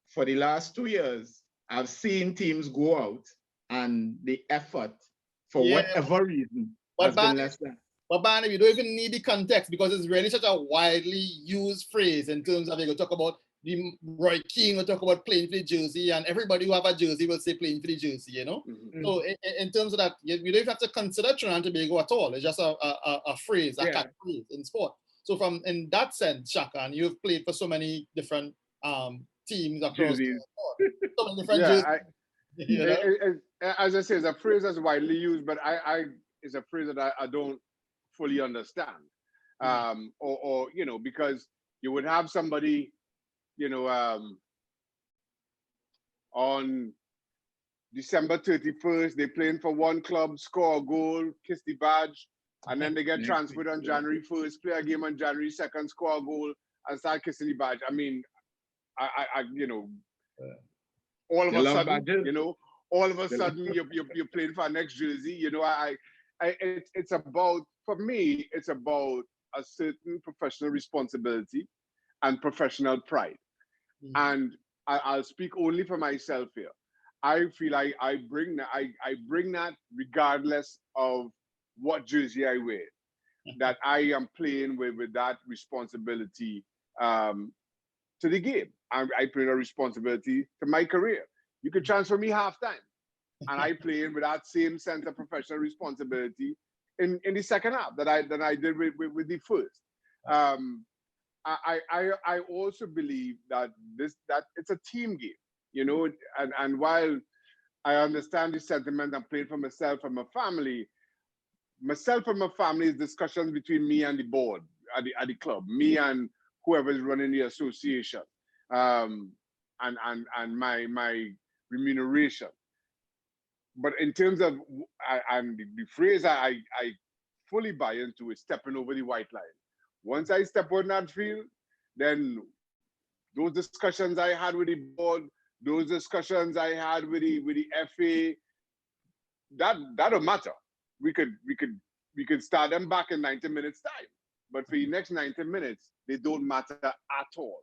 for the last 2 years, I've seen teams go out and the effort for whatever reason has been less than. But Barney, you don't even need the context because it's really such a widely used phrase in terms of, you talk about the Roy King will talk about playing for the jersey, and everybody who have a jersey will say playing for the jersey, Mm-hmm. So in terms of that, you don't even have to consider Trinidad and Tobago at all. It's just a phrase, a catchphrase in sport. So in that sense, Shaka, and you've played for so many different teams across the sport, so many different jerseys. As I say, it's a phrase that's widely used, but it's a phrase that I don't fully understand. Or because you would have somebody, on December 31st, they're playing for one club, score a goal, kiss the badge, and then they get transferred on January 1st, play a game on January 2nd, score a goal, and start kissing the badge. I mean, all of a sudden, you're playing for our next jersey. It's about, for me, it's about a certain professional responsibility and professional pride. Mm-hmm. And I'll speak only for myself here. I feel I bring that regardless of what jersey I wear, that I am playing with that responsibility to the game. I bring a responsibility to my career. You could transfer me halftime, and I play with that same sense of professional responsibility in the second half that I did with the first. I also believe that it's a team game, and while I understand the sentiment, I'm playing for myself and my family. Myself and my family is discussions between me and the board at the club, me and whoever is running the association, and my remuneration. But in terms of and the phrase I fully buy into is stepping over the white line. Once I step on that field, then those discussions I had with the board, those discussions I had with the FA, that don't matter. We could start them back in 90 minutes time, but for the next 90 minutes, they don't matter at all.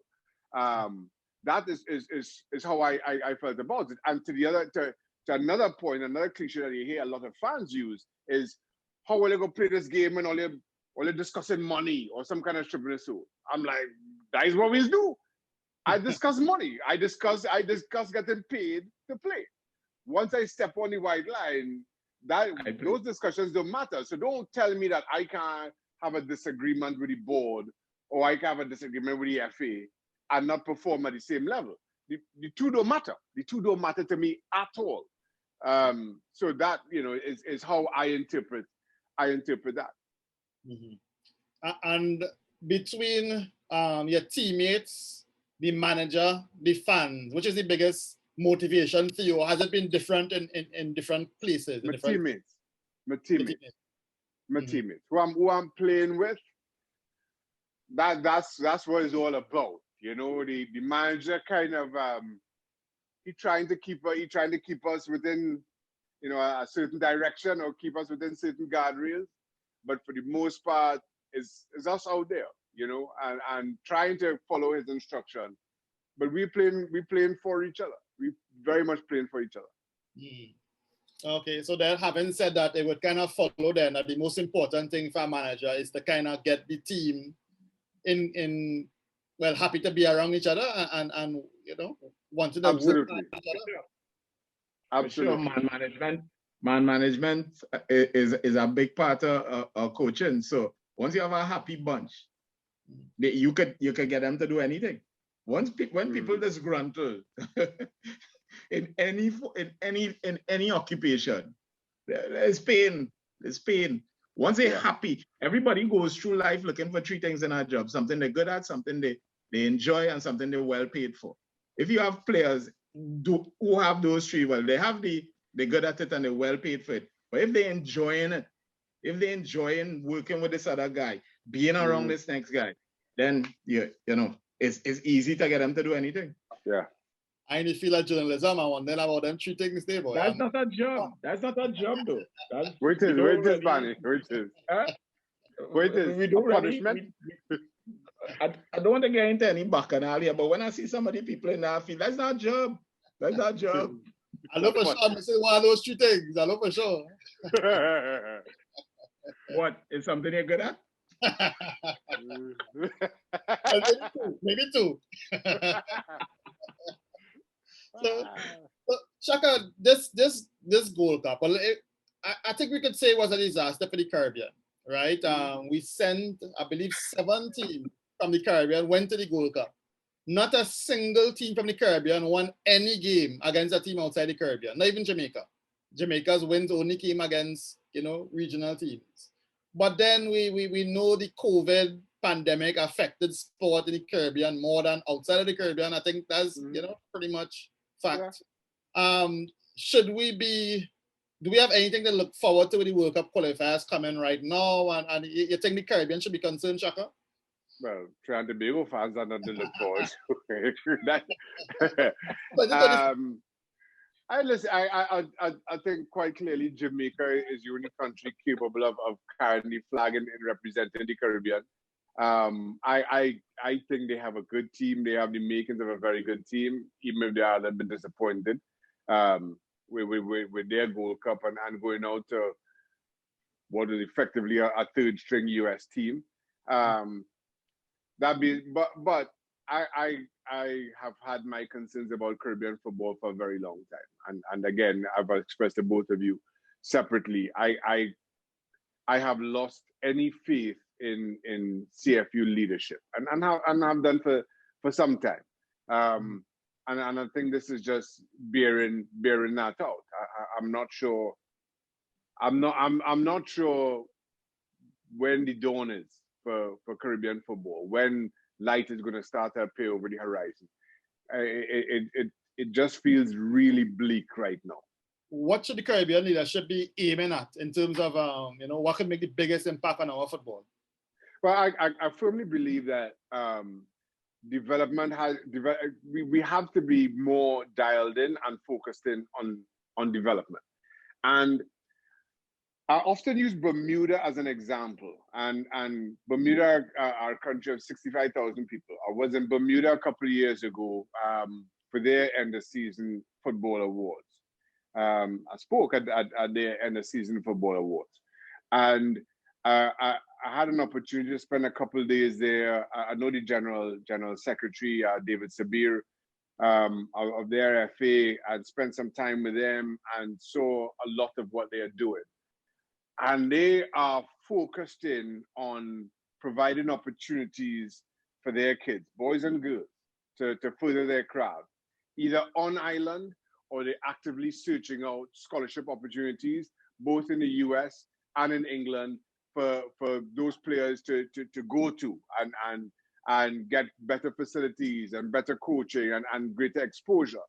That is how I felt about it. And to another point, another cliche that you hear a lot of fans use is, how will you go play this game and all you're discussing money or some kind of stripping suit? I'm like, that is what we do. I discuss money. I discuss getting paid to play. Once I step on the white line, those discussions don't matter. So don't tell me that I can't have a disagreement with the board or I can have a disagreement with the FA and not perform at the same level. The two don't matter. The two don't matter to me at all. So that is how I interpret that. Mm-hmm. And between your teammates, the manager, the fans, which is the biggest motivation for you? Has it been different in different places? My teammates. Who I'm playing with. That's what it's all about. The manager kind of he trying to keep us within a certain direction or keep us within certain guardrails. But for the most part, is us out there, and trying to follow his instruction. But we playing for each other. We very much playing for each other. Mm. Okay, so then having said that, it would kind of follow then that the most important thing for a manager is to kind of get the team in well happy to be around each other and you know wanting to work Absolutely. with each other. For sure, Absolutely. man management is a big part of coaching. So once you have a happy bunch, you could get them to do anything. When people disgruntled in any occupation, there's pain. There's pain. Once they're Yeah. happy, everybody goes through life looking for three things in a job: something they're good at, something they enjoy, and something they're well paid for. If you have players who have those three, well, they're good at it and they're well paid for it. But if they're enjoying it, if they're enjoying working with this other guy, being around Mhm. this next guy, then it's easy to get them to do anything. Yeah. I only feel like journalism. I wonder about them three things there, boy. That's not a job. That's not a job, though. Wait We is, don't wait is, really, Barney. Wait is. huh? Wait is. We A don't really. punishment? I don't want to get into any bacchanal here, but when I see some of the people in that field, that's not a job. That's not a job. I know for sure I'm missing one of those three things. I know for sure. What is something you're good at? Maybe two. So, Shaka, this Gold Cup, well, I think we could say it was a disaster for the Caribbean, right? We sent, I believe, 7 teams from the Caribbean went to the Gold Cup. Not a single team from the Caribbean won any game against a team outside the Caribbean, not even Jamaica. Jamaica's wins only came against, regional teams. But then we know the COVID pandemic affected sport in the Caribbean more than outside of the Caribbean. I think that's, pretty much fact. Yeah. Should we be, do we have anything to look forward to with the World Cup qualifiers coming right now? And you think the Caribbean should be concerned, Shaka? Well, Trinidad and Tobago fans are not to look forward to that. I think quite clearly Jamaica is the only country capable of carrying the flag and representing the Caribbean. I think they have a good team. They have the makings of a very good team, even if they are a little bit disappointed with their Gold Cup and going out to what is effectively a third string US team. But I have had my concerns about Caribbean football for a very long time, and again I've expressed to both of you separately. I have lost any faith in CFU leadership, and have done for some time. And I think this is just bearing that out. I'm not sure. I'm not sure when the dawn is for Caribbean football, when light is going to start to appear over the horizon. It just feels really bleak right now. What should the Caribbean leadership be aiming at in terms of what could make the biggest impact on our football? Well, I firmly believe that development we have to be more dialed in and focused in on development. And I often use Bermuda as an example, and Bermuda, our country of 65,000 people. I was in Bermuda a couple of years ago for their end of season football awards. I spoke at their end of season football awards, and I had an opportunity to spend a couple of days there. I know the general secretary, David Sabir, of their FA. I'd spent some time with them and saw a lot of what they are doing. And they are focused in on providing opportunities for their kids, boys and girls, to further their craft, either on island or they're actively searching out scholarship opportunities, both in the US and in England, for those players to go to and get better facilities and better coaching and greater exposure.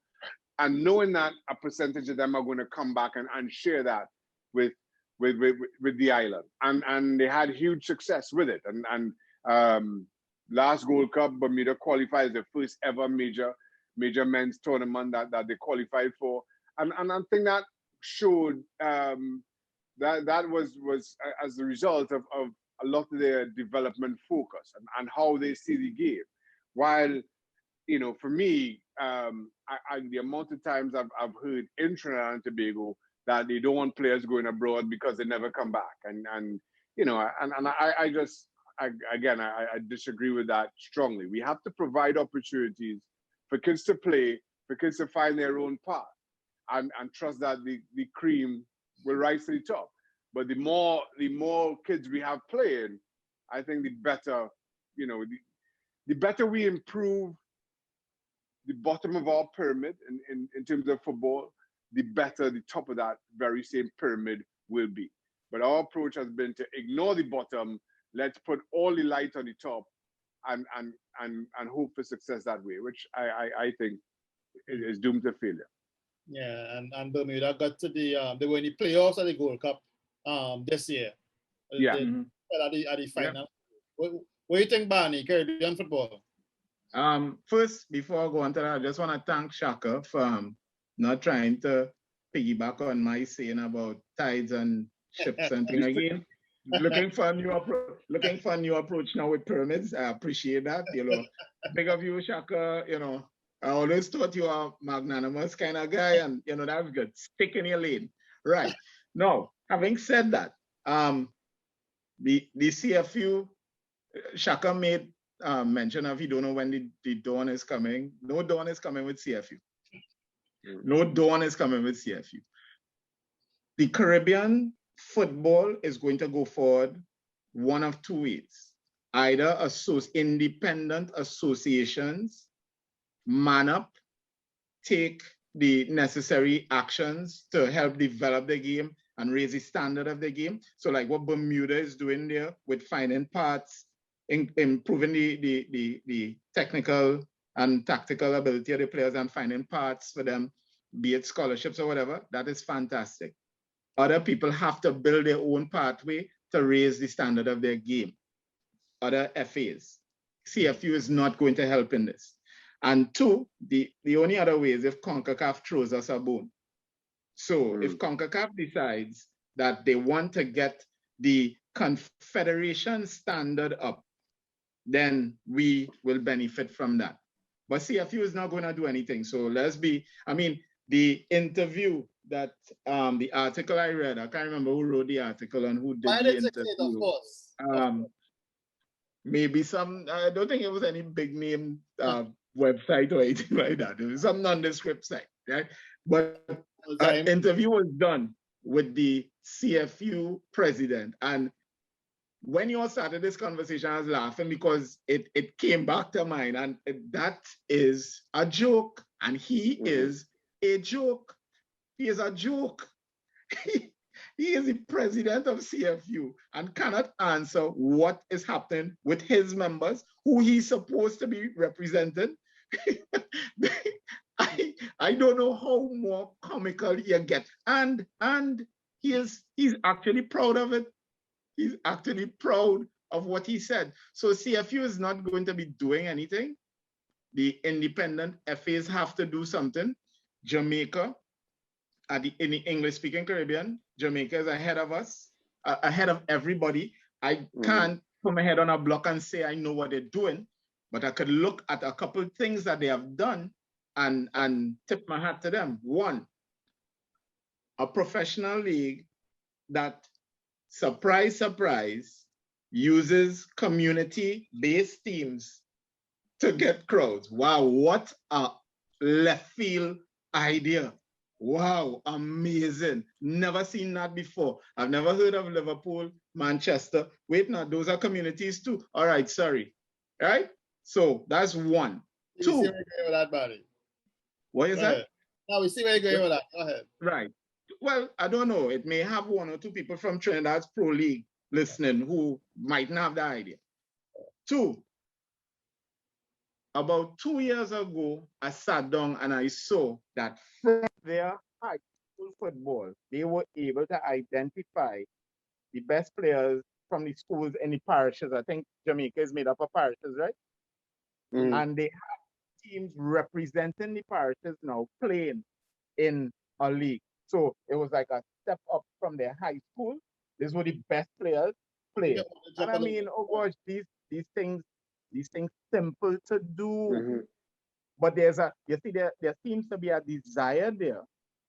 And knowing that a percentage of them are going to come back and share that with the island, and they had huge success with it. And last Gold Cup, Bermuda qualified as the first ever major men's tournament that they qualified for, and I think that showed that was as a result of a lot of their development focus and how they see the game. While for me, the amount of times I've heard in Trinidad and Tobago that they don't want players going abroad because they never come back. And you know, I disagree with that strongly. We have to provide opportunities for kids to play, for kids to find their own path, and trust that the cream will rise to the top. But the more kids we have playing, I think the better, you know, the better we improve the bottom of our pyramid in terms of football, the better the top of that very same pyramid will be. But our approach has been to ignore the bottom. Let's put all the light on the top, and hope for success that way, which I think is doomed to failure. Yeah, and Bermuda got to they were in the playoffs at the Gold Cup this year. Yeah. At the final. Yeah. What do you think, Barney, Caribbean football? First, before I go on to that, I just want to thank Shaka for not trying to piggyback on my saying about tides and ships and things again. Looking for a new approach now with pyramids. I appreciate that. You know, big of you, Shaka. You know, I always thought you were a magnanimous kind of guy, and you know that's good. Stick in your lane, right? Now, having said that, the CFU, Shaka made mention of he don't know when the dawn is coming. No dawn is coming with CFU. No dawn is coming with CFU. The Caribbean football is going to go forward one of two ways. Either independent associations man up, take the necessary actions to help develop the game and raise the standard of the game. So like what Bermuda is doing there with finding parts, improving the technical and tactical ability of the players and finding parts for them, be it scholarships or whatever, that is fantastic. Other people have to build their own pathway to raise the standard of their game. Other FAs. CFU is not going to help in this. And two, the only other way is if CONCACAF throws us a bone. So if CONCACAF decides that they want to get the confederation standard up, then we will benefit from that. But CFU is not going to do anything. So the interview that the article I read, I can't remember who wrote the article and who did the interview. Of course. Maybe I don't think it was any big name website or anything like that. It was some nondescript site, right? But an interview was done with the CFU president. And when you all started this conversation, I was laughing because it came back to mind. And that is a joke. And he is a joke. He is a joke. He is the president of CFU and cannot answer what is happening with his members, who he's supposed to be representing. I don't know how more comical you get. And he's actually proud of it. He's actually proud of what he said. So CFU is not going to be doing anything. The independent FAs have to do something. Jamaica, in the English-speaking Caribbean, Jamaica is ahead of us, ahead of everybody. I can't put my head on a block and say I know what they're doing, but I could look at a couple of things that they have done and tip my hat to them. One, a professional league that, surprise, surprise, uses community-based teams to get crowds. Wow, what a left field idea. Wow, amazing. Never seen that before. I've never heard of Liverpool, Manchester. Wait, no, those are communities too. All right, sorry. All right? So that's one. Two. See where you're going with that, Barney. What is that? No, we see where you're going with that. Go ahead. Right. Well, I don't know. It may have one or two people from Trinidad's Pro League listening who might not have the idea. Two, about 2 years ago, I sat down and I saw that from their high school football, they were able to identify the best players from the schools in the parishes. I think Jamaica is made up of parishes, right? And they have teams representing the parishes now playing in a league. So it was like a step up from their high school. These were the best players playing. And I mean, oh gosh, these things simple to do. But there seems to be a desire there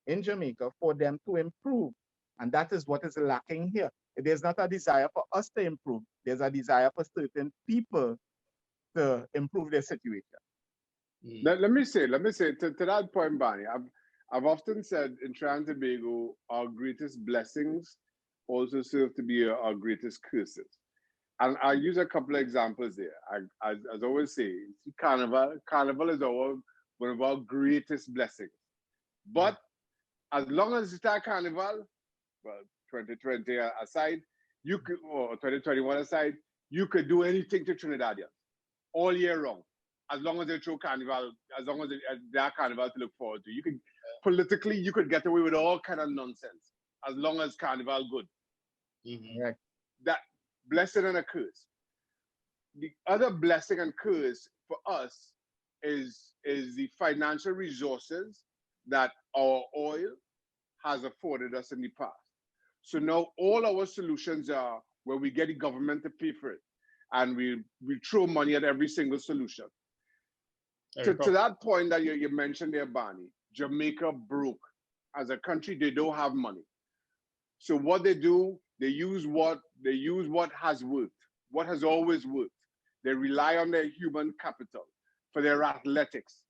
in Jamaica for them to improve. And that is what is lacking here. There's not a desire for us to improve. There's a desire for certain people to improve their situation. Let me say to that point, Barney, I've often said in Trinidad and Tobago, our greatest blessings also serve to be our greatest curses. And I'll use a couple of examples there. As I always say, Carnival is one of our greatest blessings. But as long as it's a Carnival, well, 2020 aside, or 2021 aside, you could do anything to Trinidadians all year round. As long as they throw Carnival, as long as they have Carnival to look forward to. You could, politically, you could get away with all kind of nonsense, as long as Carnival good. Right. That blessing and a curse. The other blessing and curse for us is the financial resources that our oil has afforded us in the past. So now all our solutions are where we get the government to pay for it, and we throw money at every single solution. To that point that you mentioned there, Barney, Jamaica broke. As a country, they don't have money. So what they do, they use what has worked, what has always worked. They rely on their human capital for their athletics.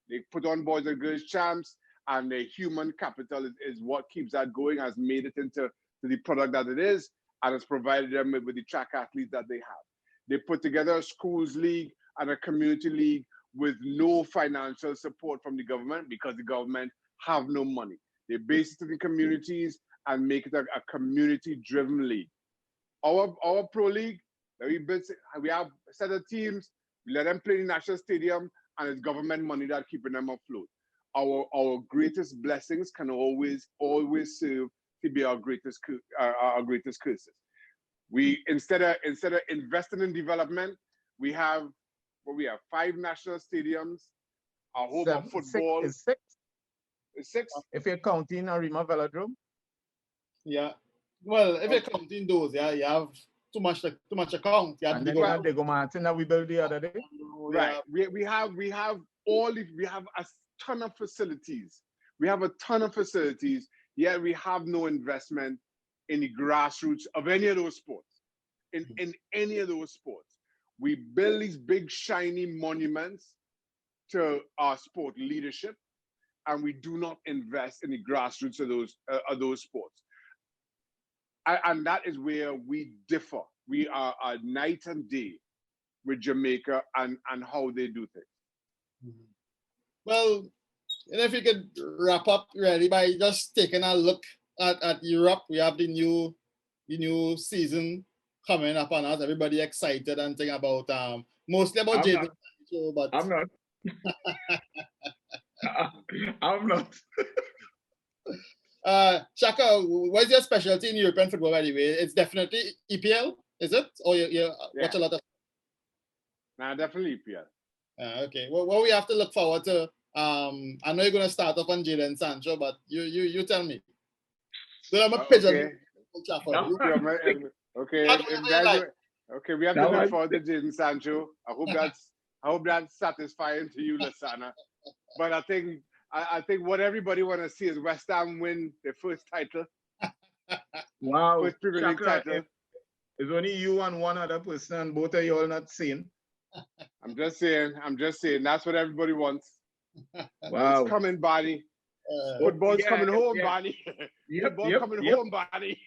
They put on boys and girls champs, and their human capital is what keeps that going, has made it into the product that it is, and has provided them with the track athletes that they have. They put together a schools league and a community league with no financial support from the government because the government have no money. They base it in the communities and make it a community-driven league. Our pro league, we have a set of teams, we let them play in the national stadium, and it's government money that's keeping them afloat. Our greatest blessings can always serve to be our greatest curses. We instead of investing in development, we have 5 national stadiums, a home of football. Six. It's 6. If you're counting Arima Velodrome. Yeah. Well, if you're counting those, yeah, you have too much account. You have and then you have Diego Martin that we built the other day. Right. We have a ton of facilities. We have a ton of facilities, yet we have no investment in the grassroots of any of those sports. In any of those sports. We build these big shiny monuments to our sport leadership, and we do not invest in the grassroots of those sports. And that is where we differ. We are night and day with Jamaica and how they do things. Well, and if you could wrap up really by just taking a look at Europe, we have the new season coming up on us. Everybody excited and thinking about mostly about Jaden. But I'm not. I'm not. Shaka, what's your specialty in European football anyway? It's definitely EPL, is it? Or you watch a lot of? Nah, definitely EPL. Okay. Well, what we have to look forward to. I know you're gonna start off on Jadon Sancho, but you tell me. So I'm a pigeon. Okay, okay, we have to look forward to Jadon Sancho. I hope that's satisfying to you, Lasana. But I think what everybody want to see is West Ham win their first title. Wow. First Premier League title. It's only you and one other person, and both of you all not seeing. I'm just saying. That's what everybody wants. Wow. It's coming, Barney. Football's coming home, Barney. Football coming home, Barney.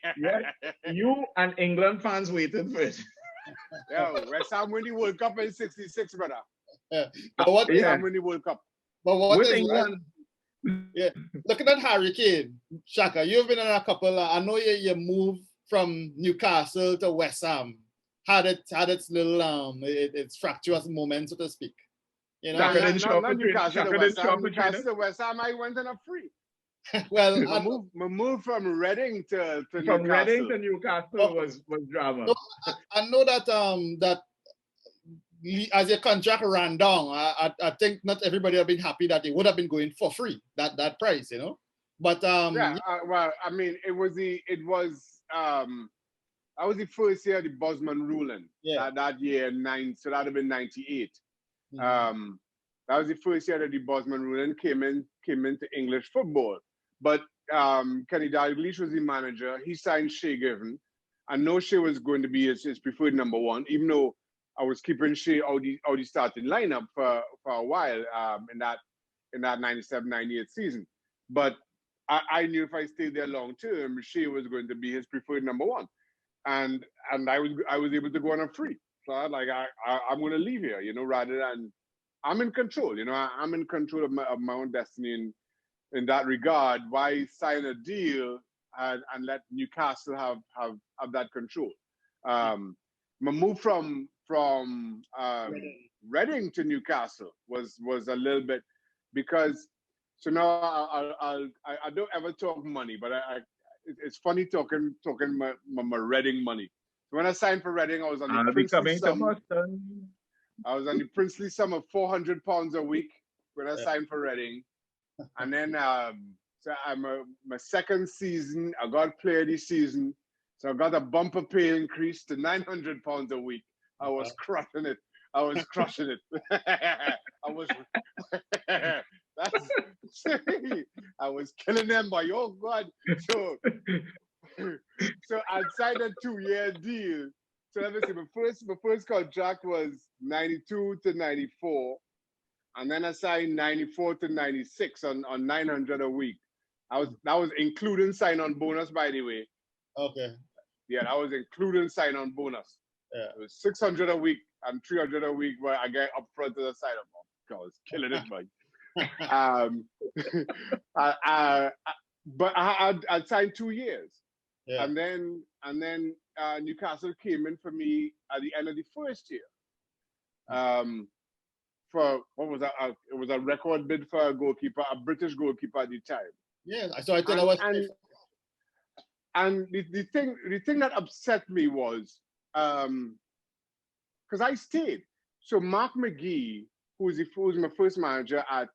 You and England fans waiting for it. Yo, West Ham win the World Cup in '66, brother. West Ham win the World Cup. But what with is England? Looking at Harry Kane, Shaka, you've been in a couple. I know you moved from Newcastle to West Ham. Had its little its fractious moment, so to speak. You know, not Newcastle to West Ham. I went on a free. Well, I moved from Reading to Newcastle. From Reading to Newcastle was drama. No, I know that as your contract ran down, I think not everybody have been happy that they would have been going for free that price, you know. But well, I mean, that was the first year of the Bosman ruling. Yeah. That year so that'd have been '98. Mm-hmm. That was the first year that the Bosman ruling came into English football. But Kenny Dalglish was the manager. He signed Shea Given. I know Shea was going to be his preferred number one, even though I was keeping Shea out the starting lineup for a while in that 97-98 season. But I knew if I stayed there long term, Shea was going to be his preferred number one. And I was able to go on a free. So I was like, I'm going to leave here, rather than I'm in control. I'm in control of my own destiny in that regard. Why sign a deal and let Newcastle have that control? My move from Reading to Newcastle was a little bit, because so now I don't ever talk money, but it's funny talking my Reading money. So when I signed for Reading, I was on the princely sum. I was on the princely sum of £400 a week when I signed for Reading, and then so I'm my second season. I got player this season, so I got a bumper pay increase to £900 a week. I was crushing it. I was crushing it. I was. I was killing them by oh God. So I signed a 2-year deal. So let me see. My first contract was 92 to 94, and then I signed 94 to 96 on 900 a week. That was including sign-on bonus, by the way. Okay. Yeah, that was including sign-on bonus. Yeah. It was 600 a week and 300 a week where I get up front to the side of them. I was killing it, man. But I signed 2 years. Yeah. And then Newcastle came in for me at the end of the first year. For what was that? It was a record bid for a goalkeeper, a British goalkeeper at the time. Yeah, so I thought I was. And the thing that upset me was because I stayed. So Mark McGee, who was my first manager at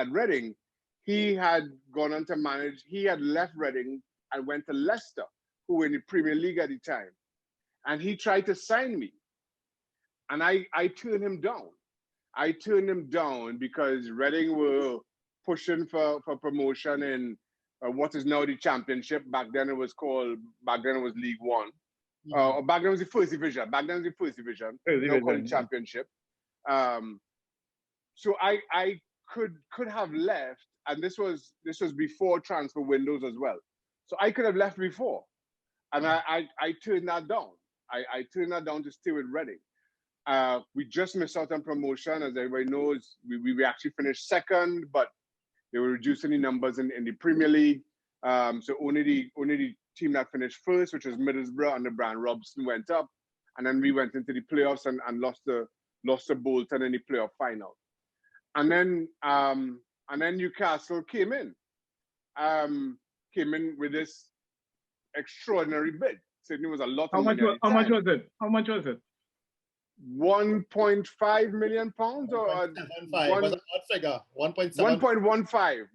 Reading, he had gone on to manage. He had left Reading and went to Leicester, who were in the Premier League at the time, and he tried to sign me, and I turned him down. I turned him down because Reading were pushing for promotion in what is now the Championship. Back then it was League One. Back then it was the First Division. Now called the Championship. So I could have left, and this was before transfer windows as well. So I could have left before, and I turned that down. I turned that down to stay with Reading. We just missed out on promotion, as everybody knows. We actually finished second, but they were reducing the numbers in the Premier League. So only the team that finished first, which was Middlesbrough under Brian Robson, went up, and then we went into the playoffs and lost to Bolton in the playoff final. And then Newcastle came in with this extraordinary bid. Sydney was a lot of money. How much was it? £1.5 million or 1.75 was a hot figure. 1.7.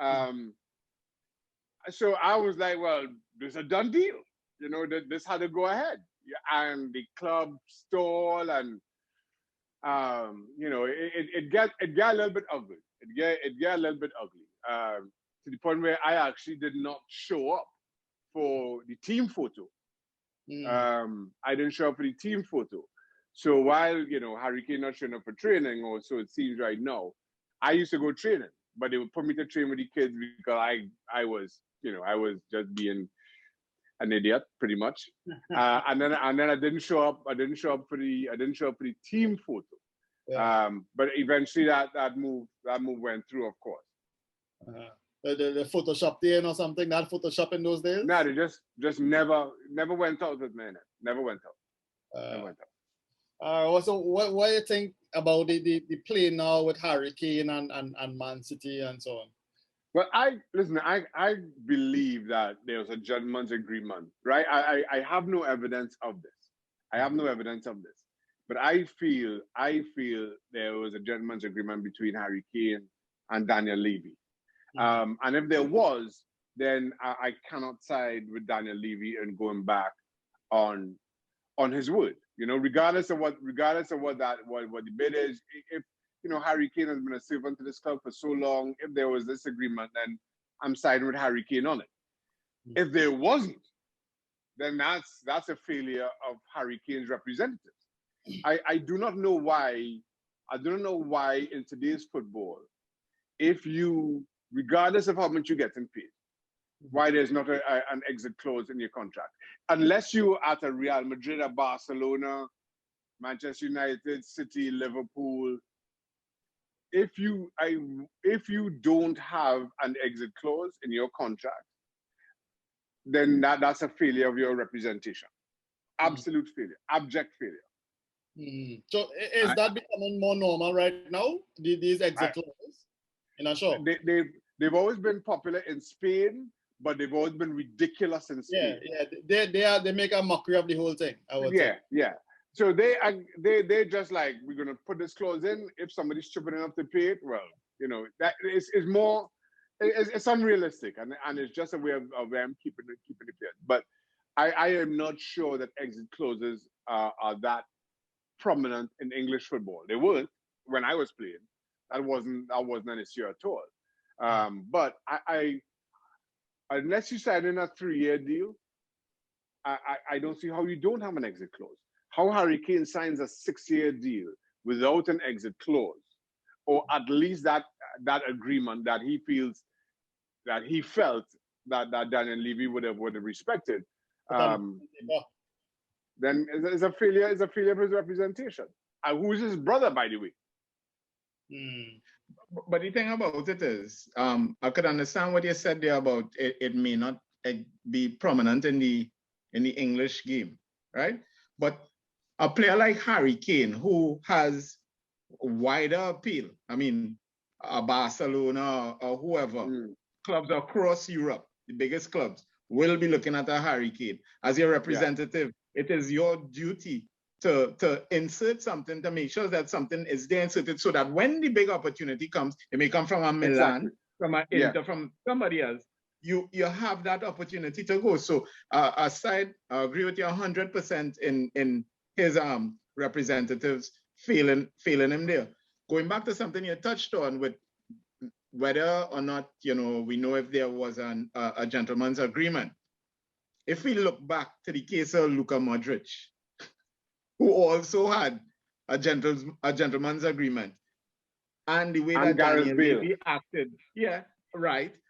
1.15. So I was like, well, this is a done deal. This had to go ahead. And the club stall, and it got a little bit ugly. It got a little bit ugly to the point where I actually did not show up for the team photo. I didn't show up for the team photo. So while Harry Kane not showing up for training, or so it seems right now, I used to go training, but they would put me to train with the kids because I was just being an idiot pretty much. And then I didn't show up. I didn't show up for the team photo. Yeah. But eventually that move went through, of course. The Photoshop there or something, not Photoshop in those days? No, they just never went out with me. Never went out. So what do you think about the play now with Harry Kane and Man City and so on? Well, I believe that there was a gentleman's agreement, right? I have no evidence of this. But I feel there was a gentleman's agreement between Harry Kane and Daniel Levy. And if there was, then I cannot side with Daniel Levy and going back on his word. Regardless of what the bid is. Harry Kane has been a servant to this club for so long. If there was this agreement, then I'm siding with Harry Kane on it. If there wasn't, then that's a failure of Harry Kane's representatives. I do not know why. I don't know why in today's football, if you, regardless of how much you're getting paid, why there's not an exit clause in your contract, unless you at a Real Madrid, a Barcelona, Manchester United, City, Liverpool. If you don't have an exit clause in your contract, then that's a failure of your representation. Absolute failure, abject failure. So is that becoming more normal right now? These exit clauses? You're not sure? They've always been popular in Spain, but they've always been ridiculous in Spain. Yeah. They make a mockery of the whole thing, I would say. Yeah. So they just like, we're gonna put this clause in. If somebody's stupid enough to pay it, well, that is more. It's unrealistic, and it's just a way of them keeping it fair. But I am not sure that exit clauses are that prominent in English football. They weren't when I was playing. That wasn't an issue at all. But I unless you sign in a 3-year deal, I don't see how you don't have an exit clause. How Harry Kane signs a 6-year deal without an exit clause, or at least that agreement that he felt that Daniel Levy would have respected. Then it's a failure. It's a failure of his representation. Who is his brother, by the way? But the thing about it is, I could understand what you said there about it may not be prominent in the English game, right? But a player like Harry Kane, who has wider appeal, I mean, Barcelona or whoever, clubs across Europe, the biggest clubs, will be looking at a Harry Kane. As your representative, it is your duty to insert something to make sure that something is there inserted so that when the big opportunity comes, it may come from a Milan, from an Inter, from somebody else, you have that opportunity to go. So aside, I agree with you 100% in his representatives failing him there. Going back to something you touched on with whether or not, we know if there was a gentleman's agreement. If we look back to the case of Luka Modric, who also had a gentleman's agreement, and the way that Daniel Levy acted,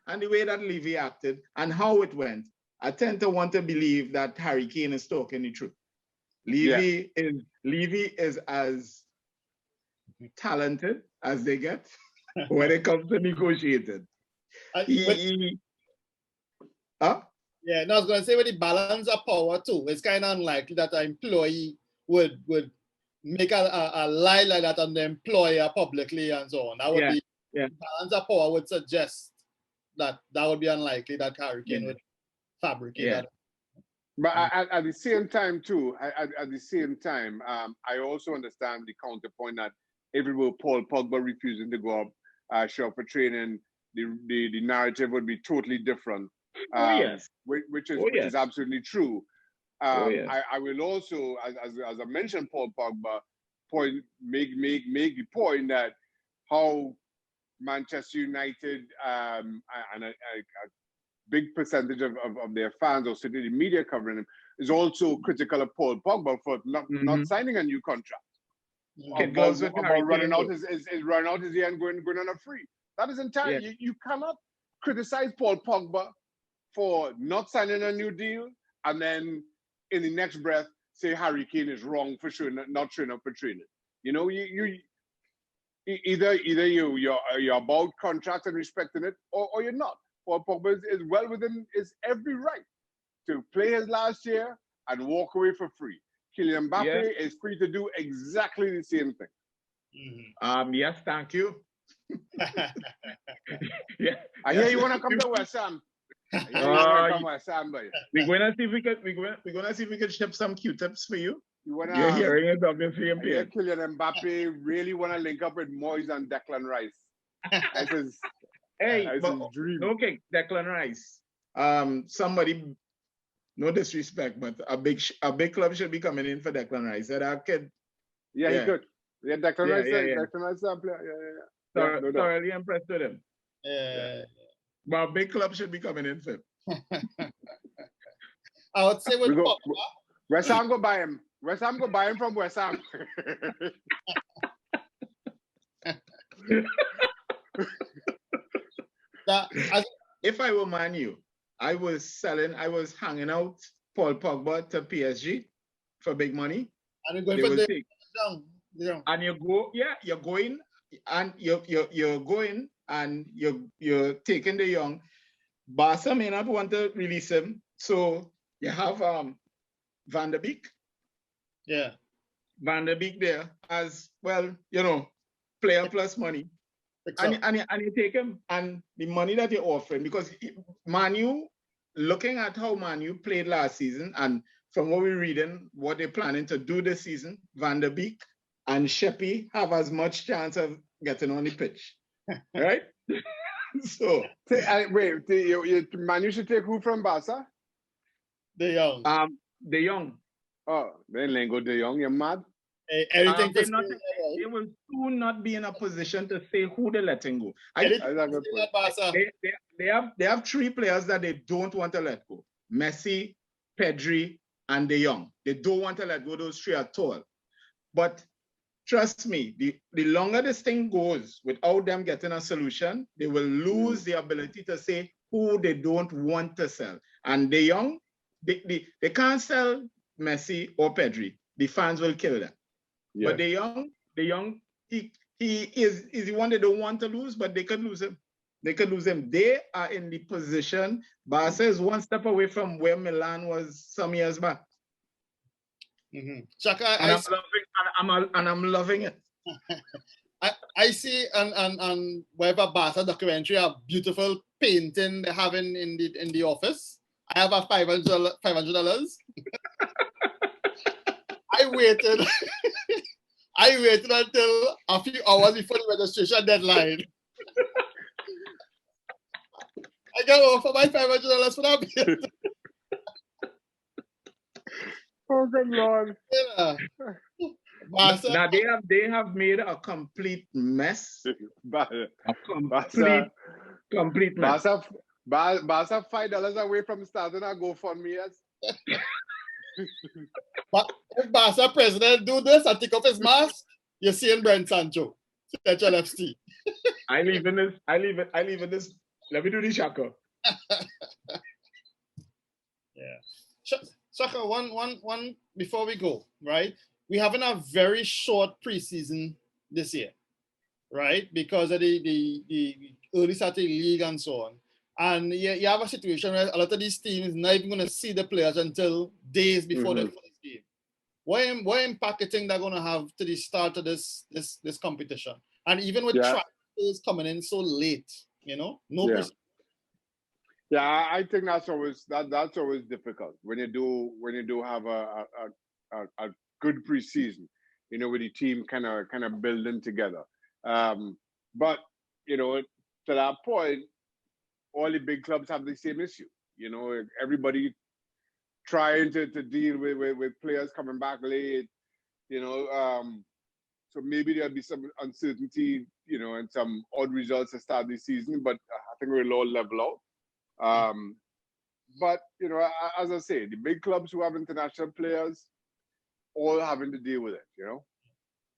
and the way that Levy acted and how it went, I tend to want to believe that Harry Kane is talking the truth. Levy is as talented as they get when it comes to negotiating. Yeah, no, I was going to say with the balance of power too, it's kind of unlikely that an employee would make a lie like that on the employer publicly and so on. That would be balance of power would suggest that would be unlikely that Harry Kane would fabricate that. But at the same time too, I also understand the counterpoint that if it were Paul Pogba refusing to go up, show up for training, the narrative would be totally different. Which is absolutely true. I will also, as I mentioned, Paul Pogba make the point that how Manchester United and a big percentage of their fans, or certainly the media covering him, is also critical of Paul Pogba for not signing a new contract. About running out his year and going on a free. That is entirely you cannot criticize Paul Pogba for not signing a new deal and then in the next breath say Harry Kane is wrong for not showing up for training. You either you're about contracts and respecting it, or you're not. Paul Pogba is well within his every right to play his last year and walk away for free. Kylian Mbappe is free to do exactly the same thing. Yes, thank you. I hear you want to come to West Ham. We're gonna see if we could ship some Q-tips for you. You're hearing it obviously. Kylian Mbappe really want to link up with Moyes and Declan Rice. That's his dream. Okay, Declan Rice. Somebody, no disrespect, but a big club should be coming in for Declan Rice. That kid. He could. Yeah, Declan Yeah, Rice, yeah, yeah. Declan Rice, player. Yeah, no doubt. Thoroughly impressed with him. Yeah. But big club should be coming in fifth. I would say with We go. Pogba, West Ham go buy him. West Ham go buy him from West Ham. that as If I were Man U, I was hanging out Paul Pogba to PSG for big money. and you're going They for will the take. young. And you're going and you're going and you're taking the young. Barca may not want to release him. So you have Van der Beek. Yeah. Van der Beek there as well, player plus money. And you take him and the money that you're offering, because Manu, looking at how Manu played last season and from what we're reading, what they're planning to do this season, Van der Beek and Sheppy have as much chance of getting on the pitch. Right? So wait, Manu should take who from Barca? The young. the young. Oh, then Lengo De Jong, you're mad? Everything They will soon not be in a position to say who they're letting go. They have three players that they don't want to let go: Messi, Pedri, and De Jong. They don't want to let go of those three at all. But trust me, the longer this thing goes without them getting a solution, they will lose the ability to say who they don't want to sell. And De Jong, they can't sell Messi or Pedri. The fans will kill them. Yeah. But De Jong, he is the one they don't want to lose, but they could lose him. They are in the position. Barca is one step away from where Milan was some years back. Mm-hmm. Shaka, I'm loving it. I see on whatever Barca documentary a beautiful painting they have in the office. I have a $500. I waited until a few hours before the registration deadline. I got over my $500 for that. Oh, good Lord. Yeah. Now they have made a complete mess. Complete mess. Barca $5 away from starting a GoFundMe. Yes. But if Barca president do this and take off his mask, you're seeing Brent Sancho. Central FC. I leave in this. Let me do the Shaka. Yeah. Shaka, one before we go, right? We having a very short preseason this year, right? Because of the early Saturday league and so on. And you have a situation where a lot of these teams not even going to see the players until days before the first game. What impact do you think they're going to have to the start of this competition? And even with transfers coming in so late, Yeah, I think that's always difficult when you do have a good preseason, with the team kind of building together. But to that point, all the big clubs have the same issue. Everybody trying to deal with players coming back late. So maybe there'll be some uncertainty, and some odd results to start the season. But I think we'll all level out. But as I say, the big clubs who have international players all having to deal with it.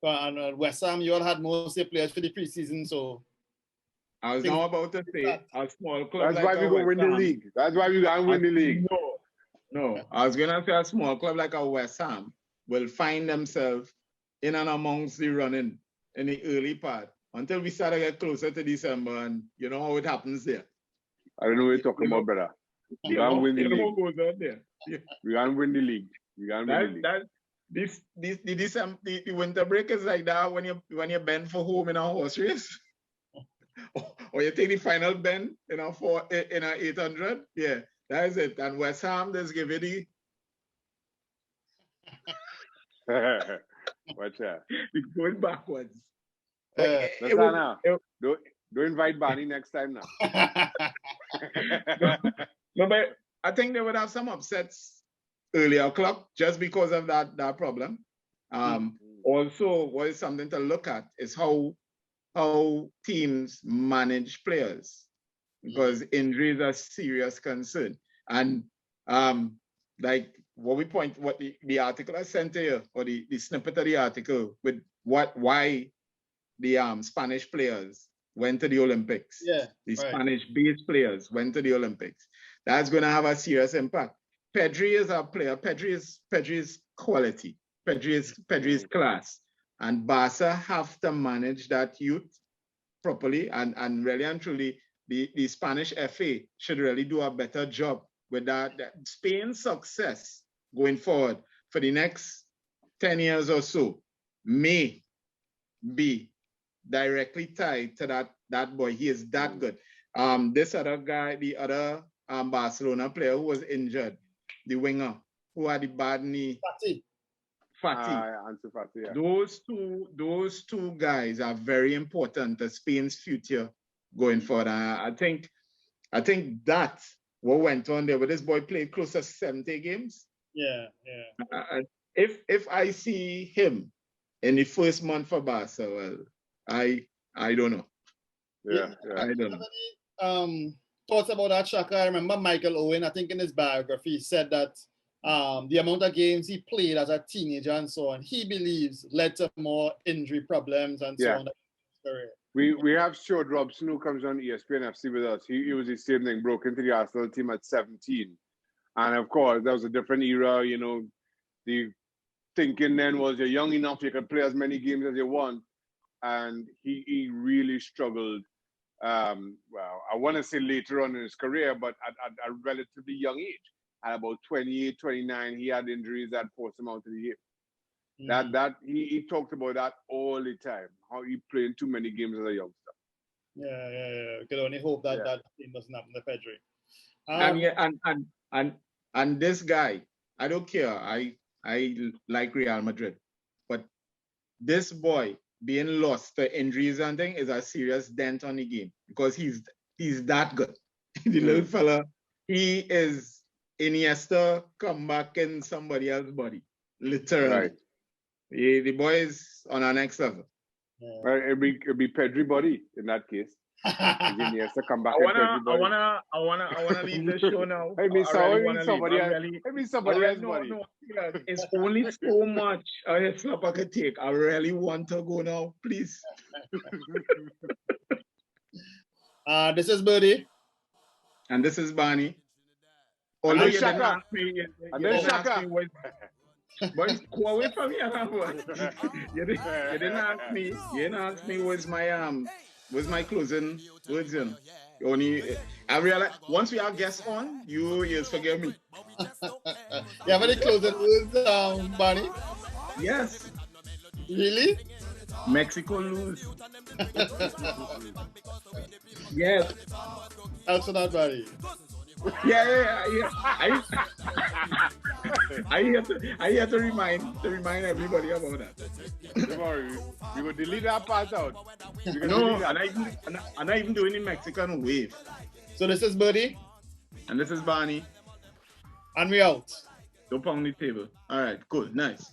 And West Ham, you all had most of your players for the preseason, so. I was now about to say a small club. That's why we go win the league. That's why we go win the league. No. I was gonna say a small club like a West Ham will find themselves in and amongst the running in the early part until we start to get closer to December, and you know how it happens there. I don't know what you're talking about, brother. We gotta win the league. We gotta win the league. The winter break is like that when you bend for home in a horse race. Or you take the final bend in a 800. Yeah, that is it. And West Ham just give you the what's that? It's going backwards. Don't invite Barney next time now. No, but I think they would have some upsets earlier o'clock just because of that problem. also what is something to look at is how teams manage players, because injuries are serious concern. And like what the article I sent here, or the snippet of the article with why the Spanish players went to the Olympics. Yeah. The Spanish-based players went to the Olympics. That's going to have a serious impact. Pedri is a player. Pedri is quality. Pedri is class. And Barca have to manage that youth properly, and really and truly, the Spanish FA should really do a better job with that. Spain's success going forward for the next 10 years or so may be directly tied to that boy. He is that good. This other guy, the other Barcelona player who was injured, the winger who had the bad knee. Fati, yeah. Those two guys are very important to Spain's future going forward. I think that what went on there, but this boy played close to 70 games. Yeah. If I see him in the first month for Barca, well, I don't know. Yeah. I don't know. Thoughts about that, Shaka? I remember Michael Owen, I think in his biography, said that the amount of games he played as a teenager and so on, he believes led to more injury problems and so on in his career. We have Stuart Robson, who comes on ESPN FC with us. He was the same thing, broke into the Arsenal team at 17. And of course, that was a different era. You know, the thinking then was you're young enough, you can play as many games as you want. And he really struggled. Well, I want to say later on in his career, but at a relatively young age. At about 28, 29, he had injuries that forced him out of the game. That he talked about that all the time, how he played too many games as a youngster. Yeah. We could only hope that that thing doesn't happen to Pedri. And this guy, I don't care. I like Real Madrid, but this boy being lost to injuries and thing is a serious dent on the game, because he's that good. The little fella, he is Iniesta come back in somebody else's body, literally. Right. The boy is on our next level. Yeah. Right, it'd be Pedri body in that case. Iniesta come back. I wanna leave the show now. Somebody else body. No, it's only so much Hislop I could take. I really want to go now, please. This is Burdie. And this is Barney. Although you didn't ask me, but go away from here. You didn't ask me what's my closing words in. I realize once we have guests on, you forgive me. You have any closing words, Barney? Yes. Really? Mexico lose. Yes. Also not Barney. Yeah. I have to remind everybody about that. Don't worry, we will delete that part out. No, I'm not even doing the Mexican wave. So this is Burdie. And this is Barney. And we out. Don't pound the table. All right, cool, nice.